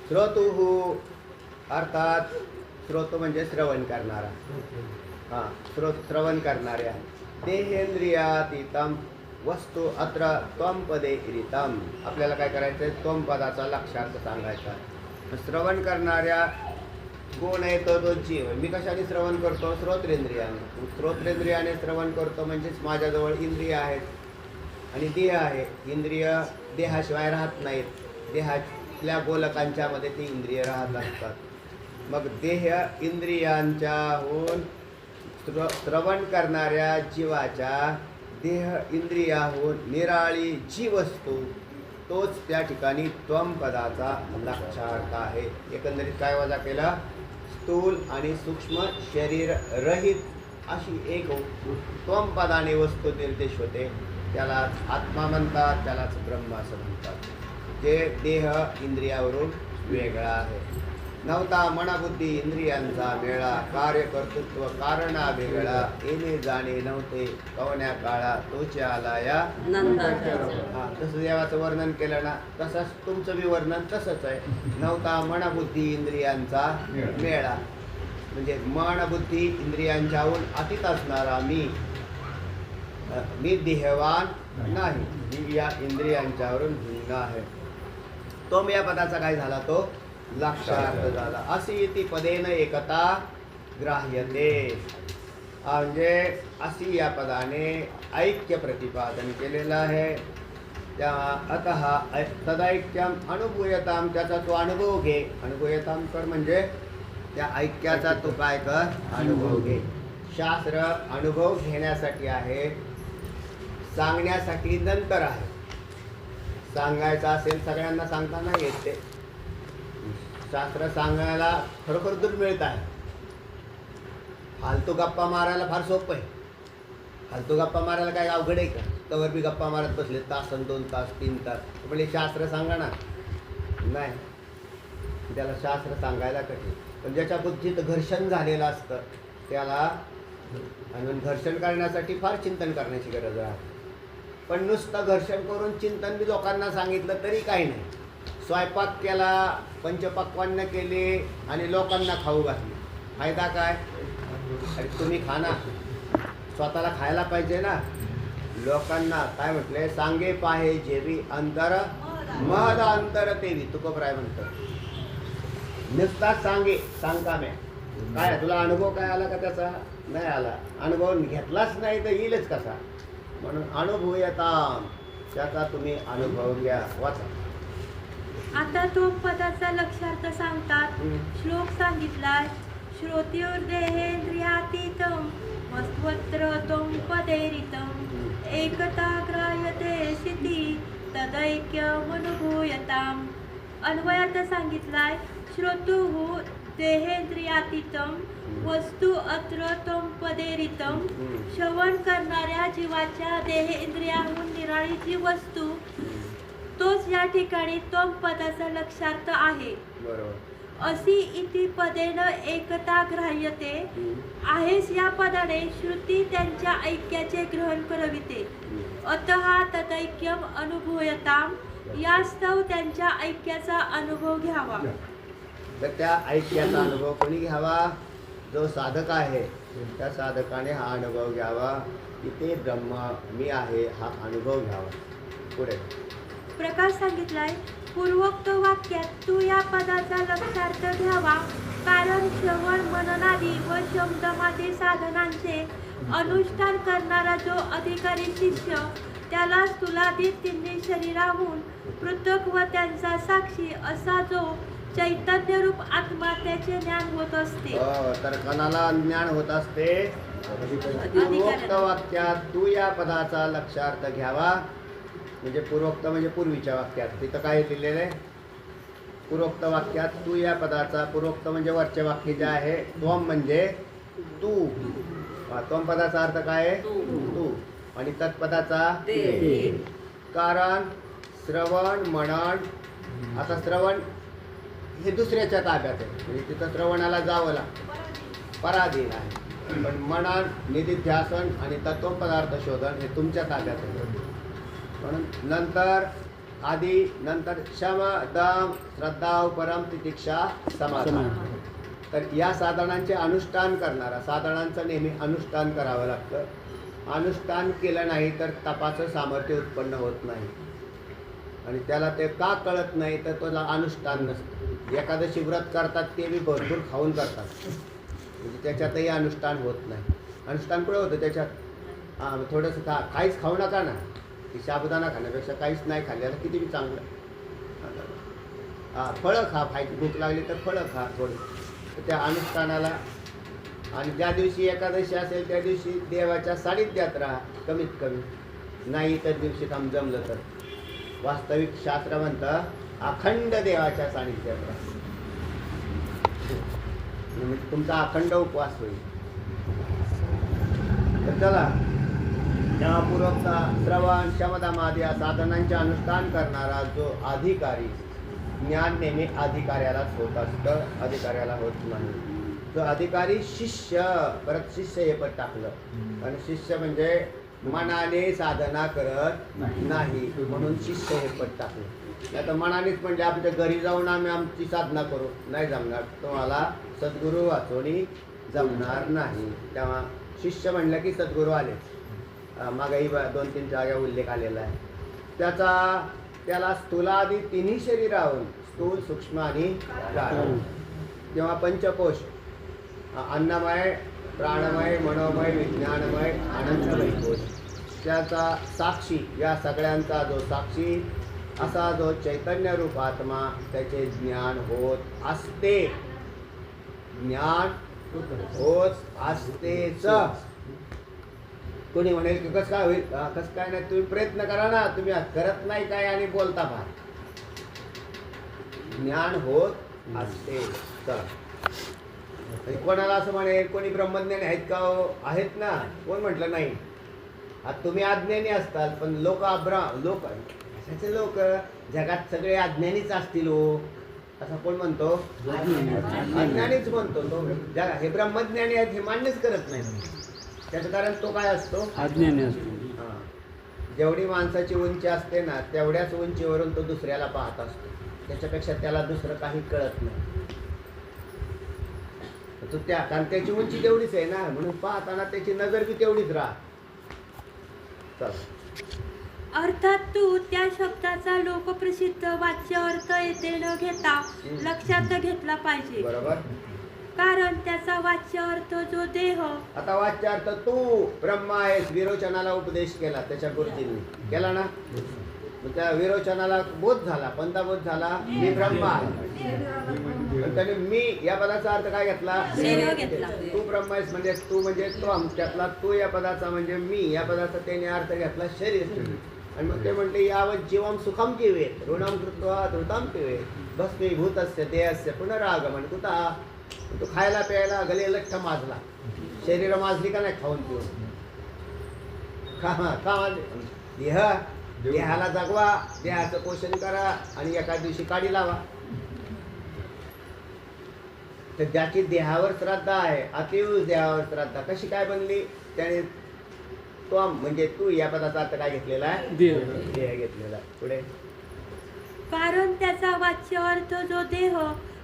श्रोतुः अर्थात श्रोत म्हणजे श्रवण करणारा. हां श्रवण करणाऱ्या. देहेंद्रियातीतं वस्तू अत्र त्वं पदे इरितम. आपल्याला काय करायचं आहे? त्वं पदाचा लक्षार्थ सांगायचा. श्रवण करणाऱ्या कोण आहे? तो जीव. मी कशाने श्रवण करतो? श्रोत्रेंद्रियाने. श्रोत्रेंद्रियाने श्रवण करतो म्हणजेच माझ्याजवळ इंद्रिय आहेत आणि देह आहे. इंद्रिय देहाशिवाय राहत नाहीत. देहातल्या गोलकांच्या मध्ये ती इंद्रिय राहत असतात. मग देह इंद्रियांच्याहून श्रवण करणाऱ्या जीवाच्या देह इंद्रियाहून निराळी जी वस्तू तोच त्या ठिकाणी त्वं पदाचा लक्षार्थ आहे. एकंदरीत काय वजा केला? स्थूल आणि सूक्ष्म शरीर रहित अशी एक त्वं पदाने वस्तू निर्देश होते. त्याला आत्मा म्हणतात, त्यालाच ब्रह्म असं म्हणतात. जे देह इंद्रियावरून वेगळा आहे. नव्हता मनबुद्धी इंद्रियांचा मेळा, कार्यकर्तृत्व कारणा वेगळा, येणे जाणे नव्हते कवण्या काळा, तोचे आला या तसं देवाचं वर्णन केलं ना, तसंच तुमचं बी वर्णन तसंच आहे. नव्हता मनबुद्धी इंद्रियांचा मेळा म्हणजे मन बुद्धी इंद्रियांच्याहून अतीत असणारा मी देहवान नाही, मी या इंद्रियांच्यावरून भिन्न आहे. तो मी या पदाचा काय झाला? तो लक्षार्थ झाला. अशी इति पदेन एकता ग्राह्यते. म्हणजे अशी या पदाने ऐक्य प्रतिपादन केलेलं आहे. त्या अतः तदैक्यम अनुभूयताम. त्याचा तो अनुभव घे. अनुभूयताम कर म्हणजे त्या ऐक्याचा तो काय कर? अनुभव घे. शास्त्र अनुभव घेण्यासाठी आहे, सांगण्यासाठी नंतर आहे. सांगायचं असेल सगळ्यांना सांगता नाही येत ते. शास्त्र सांगायला खरोखर दुर्मिळत आहे. फालतू गप्पा मारायला फार सोपं आहे. फालतू गप्पा मारायला काय अवघड आहे का? तवर बी गप्पा मारत बसले तास 2 तास 3 तास. म्हणजे शास्त्र सांगा ना. नाही, त्याला शास्त्र सांगायला कठीण. पण ज्याच्या बुद्धीत घर्षण झालेलं असतं त्याला, आणि घर्षण करण्यासाठी फार चिंतन करण्याची गरज आहे. पण नुसतं घर्षण करून चिंतन बी लोकांना सांगितलं तरी काही नाही. स्वयंपाक केला, पंचपक्वान्न केले आणि लोकांना खाऊ घातली, फायदा काय? अरे तुम्ही खा ना, स्वतःला खायला पाहिजे ना. लोकांना काय म्हटलंय? सांगे पाहे जेवी अंतर महद अंतर तेवी. तुकोबराय म्हणतं नुसताच सांगे सांगकाम्या. काय तुला अनुभव काय आला का? त्याचा नाही आला. अनुभव घेतलाच नाही तर येईलच कसा? म्हणून अनुभूयताम, त्याचा तुम्ही अनुभव घ्या. वाचा. आता तो पदाचा लक्षार्थ सांगतात. श्लोक सांगितलाय. श्रोत्युर्देहेंद्रियातीतं वस्त्वत्र त्वं पदेरितं एकता ग्राह्यते सिती तदैक्यमनुभूयताम्. अन्वयार्थ सांगितलाय. श्रोतुः देहेंद्रियातीतं वस्तू अत्र त्वं पदेरितं. श्रवण करणाऱ्या जीवाच्या देहेंद्रियाहून निराळी जी वस्तू तोच या ठिकाणी त्वं पदाचा लक्षार्थ आहे. बरोबर. अशी इति पदेन एकता ग्राह्यते. आहेस या पदाने श्रुती त्यांच्या ऐक्याचे ग्रहण करविते. अतः तदैक्यम अनुभूयताम. यास्तव त्यांच्या ऐक्याचा अनुभव घ्यावा. तर त्या ऐक्याचा अनुभव कोणी घ्यावा? जो साधक आहे त्या साधकाने हा अनुभव घ्यावा की ते ब्रह्म मी आहे हा अनुभव घ्यावा. पुढे प्रकाश सांगितलाय. पूर्वोक्त वाक्यात तू या पदाचा लक्षार्थ घ्यावा, कारण श्रवण मननादी व शमदमादी साधनांचे अनुष्ठान करणारा जो अधिकारी शिष्य त्याला स्थूलादिक तिन्ही शरीराहून पृथक व त्यांचा साक्षी असा जो चैतन्य रूप आत्मा त्याचे ज्ञान होत असते. तर कोणाला ज्ञान होत असते? पूर्वोक्त वाक्यात तू या पदाचा लक्षार्थ घ्यावा. म्हणजे पूर्वोक्त म्हणजे पूर्वीच्या वाक्यात. तिथं काय दिलेलं आहे? पूर्वोक्त वाक्यात तू या पदाचा, पूर्वोक्त म्हणजे वरचे वाक्य जे आहे, त्वम म्हणजे तू. त्वम पदाचा अर्थ काय आहे? तू. आणि तत्पदाचा कारण श्रवण मनन. आता श्रवण हे दुसऱ्याच्या ताब्यात आहे, म्हणजे तिथं श्रवणाला जावं लागतं, पराधीन आहे. पण मनन, निधिध्यासन आणि तत्व पदार्थ शोधन हे तुमच्या ताब्यात आहे. म्हणून नंतर आधी, नंतर शम दम श्रद्धा परम तितिक्षा समाधान. तर या साधनांचे अनुष्ठान करणारा, साधनांचं नेहमी अनुष्ठान करावं लागतं. अनुष्ठान केलं नाही तर तपाचं सामर्थ्य उत्पन्न होत नाही. आणि त्याला ते का कळत नाही तर त्याला अनुष्ठान नसतं. एकादशी व्रत करतात ते बी भरपूर खाऊन करतात, म्हणजे त्याच्यातही अनुष्ठान होत नाही. अनुष्ठान कुठं होतं त्याच्यात? थोडंसं काहीच खाऊ नका ना. की साबुदाणा खाण्यापेक्षा काहीच नाही खाल्ल्याला किती बी चांगलं. फळं खा, खायची भूक लागली तर फळं खा थोडी. तर त्या अनुष्ठानाला. आणि ज्या दिवशी एकादशी असेल त्या दिवशी देवाच्या सानिध्यात राहा कमीत कमी. नाही तर दिवशी थांब जमलं तर. वास्तविक शास्त्र म्हणतं अखंड देवाच्या सानिध्यात राहा, म्हणजे तुमचा अखंड उपवास होईल. तर चला, तेव्हा पूर्वोक्त श्रवण शमदमादी या साधनांचे अनुष्ठान करणारा जो अधिकारी, ज्ञान नेहमी अधिकाऱ्यालाच होत असतं, अधिकाऱ्याला होत नाही. जो अधिकारी शिष्य, परत शिष्य हे पण टाकलं. आणि शिष्य म्हणजे मनाने साधना करत नाही, म्हणून शिष्य हे पण टाकलं. नाही तर मनानेच म्हणजे आमच्या घरी जाऊन आम्ही आमची साधना करू, नाही जमणार. तुम्हाला सद्गुरू वाचवणी जमणार नाही. तेव्हा शिष्य म्हणलं की सद्गुरू आलेच. मागही 2-3 जागा उल्लेख आलेला आहे त्याला स्थूलादी तिन्ही शरीराहून, स्थूल सूक्ष्म आणि कारण. जेव्हा पंचकोश अन्नमय प्राणमय मनोमय विज्ञानमय आनंदमय कोश, त्याचा साक्षी, या सगळ्यांचा जो साक्षी असा जो चैतन्य रूप आत्मा त्याचे ज्ञान होत असते. ज्ञान होत असतेच. कोणी म्हणेल की कसं काय होईल? कसं काय नाही, तुम्ही प्रयत्न करा ना. तुम्ही करत नाही काय आणि बोलता फार. ज्ञान होत असते. चला, कोणाला असं म्हणेल, कोणी ब्रह्मज्ञानी आहेत का? आहेत ना. कोण म्हटलं नाही? आता तुम्ही अज्ञानी असताल, पण लोक लोक जगात सगळे अज्ञानीच असतील हो, असं कोण म्हणतो? अज्ञानीच म्हणतो तो. जगा हे ब्रह्मज्ञानी आहेत हे मान्यच करत नाही. त्याचं कारण तो काय असतो? अज्ञानी असतो. जेवढी माणसाची उंची असते ना तेवढ्याच उंचीवरून तो दुसऱ्याला पाहत असतो. त्याच्यापेक्षा त्याला दुसरं काही कळत नाही. तो कारण त्याची उंची तेवढीच आहे ना, म्हणून पाहताना त्याची नजर बी तेवढीच राहत. अर्थात तू त्या शब्दाचा लोकप्रसिद्ध वाच्य अर्थ येथे न घेता लक्षात घेतला पाहिजे. बरोबर. कारण त्याचा वाच्य अर्थ जो देह. आता वाच्य अर्थ तू ब्रह्म आहेस, विरोचनाला उपदेश केला त्याच्या गुरुजींनी केला ना. त्या विरोचनाला बोध झाला. कोणता बोध झाला? मी ब्रह्म आहे. आणि त्याने मी या पदाचा अर्थ काय घेतला? शरीर घेतला. तू ब्रह्म आहेस म्हणजे तू म्हणजे तो आमच्यातला तू या पदाचा म्हणजे मी या पदाचा त्याने अर्थ घेतला शरीर. आणि मग ते म्हणते यावत जीवम सुखम जीवेत ऋणम कृत्वा धृतम पिवेत भस्मीभूत असते ते असते पुनरागमन कुठं. तू खायला प्यायला गले लठ्ठ माजला. शरीर माजली का नाही खाऊन पिऊन? का माजली? देहाला जगवा, देहाचं पोषण करा आणि एका दिवशी काढी लावा. तर ज्याची देहावर श्रद्धा आहे, अतिव देहावर श्रद्धा कशी काय बनली? त्याने तो म्हणजे तू या पदाचा अर्थ काय घेतलेला आहे? देह. देह घेतलेला आहे. पुढे कारण त्याचा वाच्य अर्थ जो देह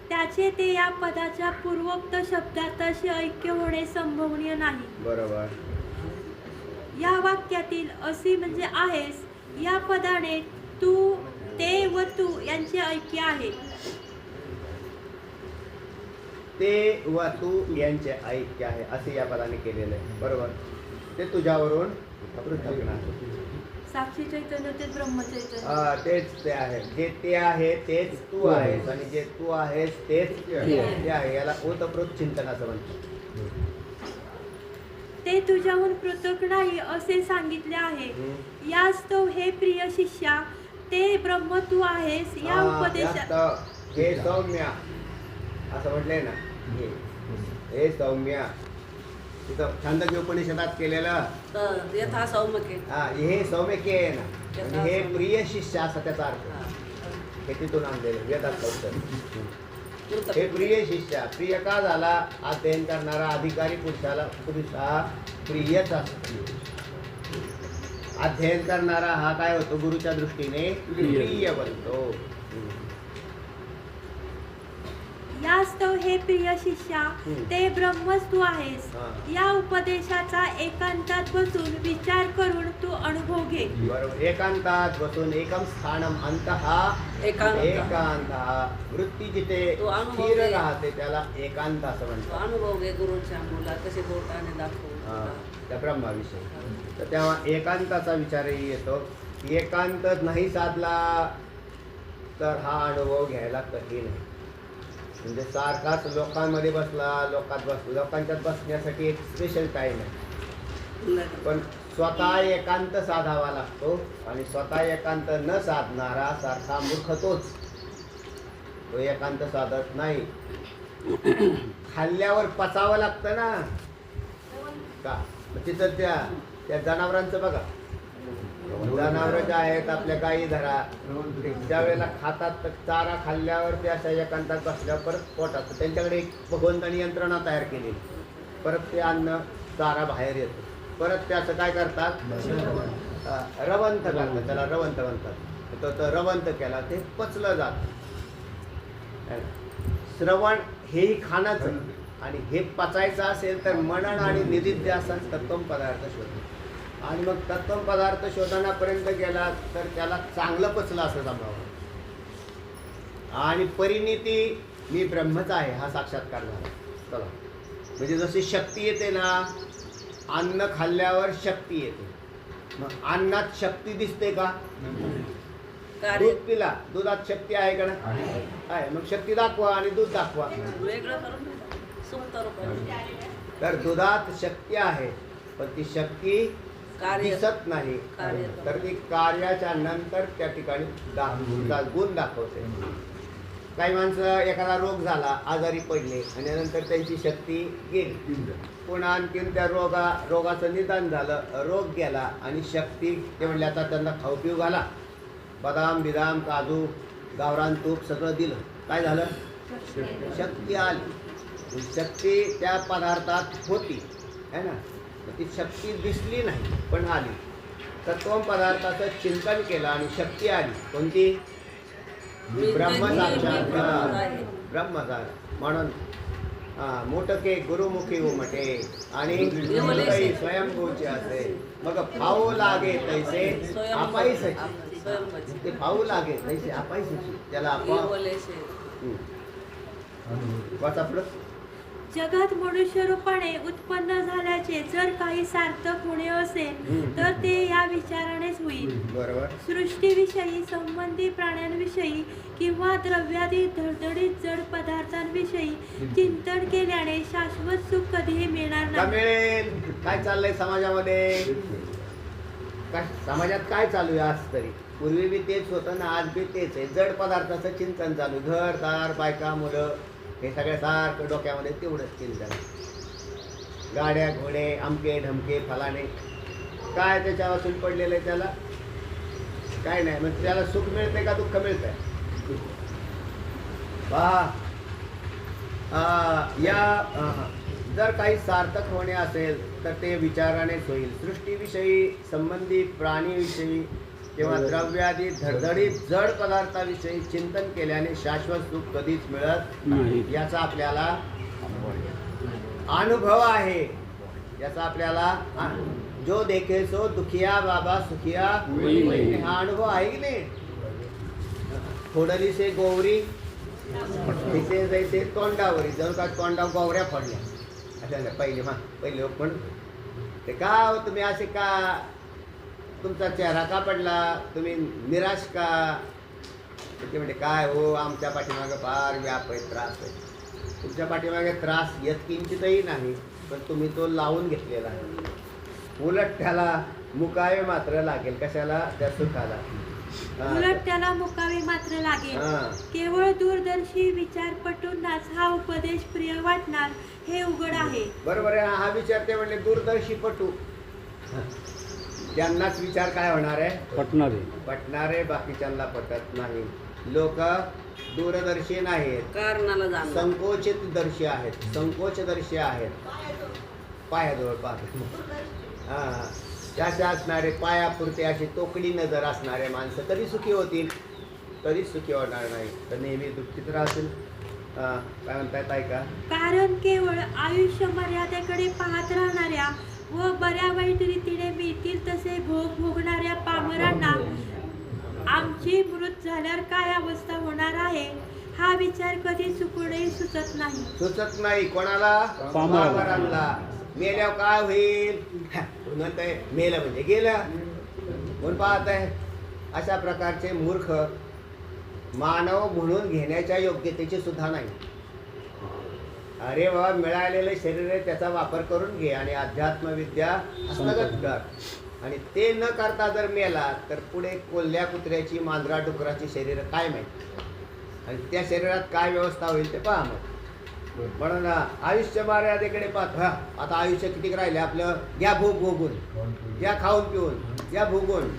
त्याचे ते या पदाच्या पूर्वोक्त शब्दातशी ऐक्य होणे संभवनीय नाही. बरोबर. या वाक्यातील अशी म्हणजे आहेस या पदाने तू ते व तू यांचे ऐक्य आहे. ते व तू यांचे ऐक्य आहे असे या पदाने केलेलं आहे. बरोबर. ते तुझ्यावरून पृथक नाही. साक्षी चैतन्य ते ब्रह्मचैतन्य. तेच ते आहे. जे ते आहे तेच तू आहेस आणि जे तू आहेस तेच ते आहे. याला ओतप्रोत चिंतन असं म्हणतात. ते तुझ्याहून पृथक नाही असे सांगितले आहे. यास्तव हे प्रिय शिष्या ते ब्रह्म तू आहेस या उपदेशात. हे सौम्या असं म्हटलंय ना. हे सौम्या तिथं छांदोग्य उपनिषदात केलेलं यथा सौम्यके. हे सौम्यके आहे ना. म्हणजे हे प्रिय शिष्य असा त्याचा अर्थ. हे तिथून आणलेलं वेदात कौशल. हे प्रिय शिष्य प्रिय का झाला? अध्ययन करणारा अधिकारी पुरुष हा प्रियच असतो. अध्ययन करणारा हा काय होतो? गुरुच्या दृष्टीने प्रिय बनतो. यास्तव हे प्रिय शिष्या ते ब्रह्मच तू आहेस या उपदेशाचा एकांतात बसून विचार करून तू अनुभव घे. बरोबर. एकांतात बसून एकम स्थानम अंतः एकांत. वृत्ती जिथे स्थिर राहते त्याला एकांत असं म्हणतात. अनुभव घे गुरुच्या मुला कसे बोटाने दाखवू त्या ब्रह्माविषयी. तर तेव्हा एकांताचा विचारही येतो. एकांत नाही साधला तर हा अनुभव घ्यायला कठीण आहे. म्हणजे सारखाच लोकांमध्ये बसला, लोकांच्यात बसण्यासाठी एक स्पेशल टाईम आहे. पण स्वतः एकांत साधावा लागतो आणि स्वतः एकांत न साधणारा सारखा मूर्ख तोच. तो एकांत साधत नाही. खाल्ल्यावर पचावं लागतं ना का? तिथं त्या जनावरांचं बघा. जनावरं जे आहेत आपल्या गायी धरा, ज्या वेळेला खातात तर चारा खाल्ल्यावर ते अशा एकांतात बसल्यावर परत पोटात त्यांच्याकडे एक भगवंतानी यंत्रणा तयार केलेली. परत ते अन्न चारा बाहेर येतो. परत ते असं काय करतात? रवंथ करतात. त्याला रवंथ म्हणतात. तो रवंथ केला ते पचलं जातं. श्रवण हेही खाणंच आणि हे पचायचं असेल तर मनन आणि निधिध्यासन तत्त्वम पदार्थ शोधणे. आणि मग तत्त्वम पदार्थ शोधण्यापर्यंत गेला तर त्याला चांगलं पचलं असं समजावं. आणि परिणिती मी ब्रह्मच आहे हा साक्षात्कार झाला. चला म्हणजे जशी शक्ती येते ना, अन्न खाल्ल्यावर शक्ती येते. मग अन्नात शक्ती दिसते का? दूध पिला, दुधात शक्ती आहे का नाही? आहे. मग शक्ती दाखवा आणि दूध दाखवा. वेगळं करून सुप्त रूपाने. तर दुधात शक्ती आहे पण ती शक्ती कार्य दिसत नाही. तर ती कार्याच्या नंतर त्या ठिकाणी गुण दाखवते. काही माणसं एखादा रोग झाला, आजारी पडले आणि नंतर त्यांची शक्ती गेली. पुन्हा आणखीन त्या रोगाचं निदान झालं, रोग गेला आणि शक्ती ते म्हणले आता त्यांना खाऊ पिऊ घाला. बदाम बिदाम काजू गावरान तूप सगळं दिलं. काय झालं? शक्ती आली. शक्ती त्या पदार्थात होती है ना. ती शक्ती दिसली नाही पण आली. तत्त्वम पदार्थाचं चिंतन केलं आणि शक्ती आली. कोणती? ब्रह्मसाक्षात्कार. ब्रह्मसार म्हणून मोठके गुरुमुखी उमटे आणि स्वयंभूचे असे. मग फाऊ लागे तैसे आपाईसे. ते फाऊ लागे तैसे आपाईसे. त्याला वाचा पुढं. जगात मनुष्य रूपाने उत्पन्न झाल्याचे जर काही सार्थक होणे असेल तर ते या विचारानेच होईल. बरोबर. सृष्टीविषयी, संबंधी प्राण्यांविषयी किंवा द्रव्यादी धडधडीत जड पदार्थांविषयी चिंतन केल्याने शाश्वत सुख कधीही मिळणार का नाही. मिळेल? काय चाललंय समाजामध्ये? काय समाजात काय चालू आहे आज तरी? पूर्वी बी तेच होतं ना, आज बी तेच आहे. जड पदार्थाचं चिंतन चालू. घर दार बायका मुलं हे सगळं सारखं डोक्यामध्ये तेवढंच चिंतन. गाड्या घोडे अमके ढमके फलाने काय त्याच्या वाचून पडलेलं आहे त्याला? काय नाही. मग त्याला सुख मिळते का दुःख मिळतंय? पहा जर काही सार्थक होणे असेल तर ते विचारानेच होईल. सृष्टीविषयी, संबंधित प्राणीविषयी किंवा द्रव्यादी धडधडीत जड पदार्थाविषयी चिंतन केल्याने शाश्वत सुख कधीच मिळत नाही. याचा आपल्याला अनुभव आहे. याचा आपल्याला जो देखे सो दुखिया बाबा सुखिया होईल. हा अनुभव आहे की नाही? थोडली से गोवरी तिथे जैसे तोंडावरी जणू का तोंडावर गोवऱ्या पडल्या अशा पहिले लोक पण ते का हो तुम्ही असे का, तुमचा चेहरा का पडला, तुम्ही निराश का? ते म्हणजे काय हो आमच्या पाठीमागे फार व्याप आहे, त्रास आहे. तुमच्या पाठीमागे त्रास येत किंचितही नाही, पण तुम्ही तो लावून घेतलेला आहे. उलट त्याला मुकावे मात्र लागेल. कशाला? त्या सुखाला. उलट त्याला मुकावे मात्र लागेल. हा. केवळ दूरदर्शी विचारपटूंनाच हा उपदेश प्रिय वाटणार हे उघड आहे. बरोबर आहे. हा विचार ते म्हणले दूरदर्शी पटू, त्यांनाच विचार काय होणार आहे? पटणारे. पटणारे, बाकीच्यांना पटत नाही. लोक दूरदर्शी नाहीत, कारणाला जाणं संकोचित दर्शी आहेत, संकोचदर्शी आहेत. पायाजवळ पाहत त्याच्या असणारे पायापुरते अशी तोकडी नजर असणारे माणसं कधी सुखी होतील? कधीच सुखी होणार नाही, तर नेहमी दुःखीत राहतील. काय म्हणतायत ऐका. कारण केवळ आयुष्य मर्यादेकडे पाहत राहणाऱ्या व बऱ्या वाईट रीतीने मिळतील तसे भोग भोगणाऱ्या पामरांना आमची मृत झाल्यावर काय अवस्था होणार आहे हा विचार कधी चुकूनही सुचत नाही. सुचत नाही. कोणाला? पामरांना. मेल्यावर काय होईल? म्हणतंय मेलं म्हणजे गेलं. कोण पाहत आहे? अशा प्रकारचे मूर्ख मानव म्हणून घेण्याच्या योग्यतेचे सुद्धा नाही. अरे बाबा मिळालेलं शरीर आहे त्याचा वापर करून घे आणि अध्यात्मविद्या हस्तगत कर. आणि ते न करता जर मेला तर पुढे कोल्ह्या कुत्र्याची, मांजरा डुकराची शरीर काय माहिती, आणि त्या शरीरात काय व्यवस्था होईल ते पहा. मग म्हणून आयुष्य मर्यादेकडे पाहत. आता आयुष्य किती राहिले आपलं? घ्या भोग भोगून, घ्या खाऊन पिऊन, घ्या भोगून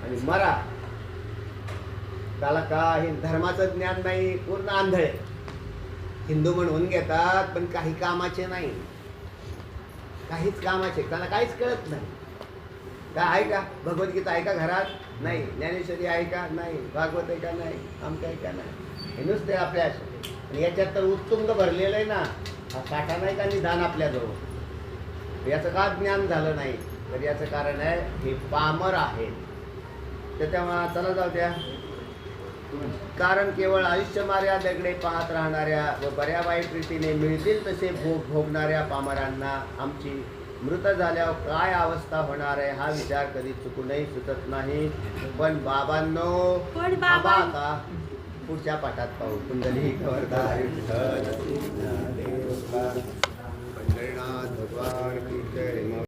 आणि मरा. त्याला काही धर्माचं ज्ञान नाही, पूर्ण आंधळे. हिंदू म्हणून घेतात पण काही कामाचे नाही, काहीच कामाचे. त्याला काहीच कळत नाही. काय आहे का? भगवद्गीता आहे का घरात? नाही. ज्ञानेश्वरी आहे का? नाही. भागवत आहे का? नाही. आमचं आहे का? नाही. हे नुसते आपल्या आणि याच्यात तर उत्तुंग भरलेलं आहे ना. हा साठा नाही का निदान आपल्याजवळ? याचं का ज्ञान झालं नाही? तर याचं कारण आहे हे पामर आहे. तर तेव्हा चला जाऊ द्या. कारण केवळ आयुष्य मर्यादेकडे पाहत राहणाऱ्या व बऱ्या वाईट रीतीने मिळतील तसे भोग भोगणाऱ्या पामरांना आमची मृत झाल्यावर काय अवस्था होणार आहे हा विचार कधी चुकूनही सुचत नाही. पण बाबांनो, बाबा आता पुढच्या पाठात पाहू. कुंडली पंढरीनाथ भगवान की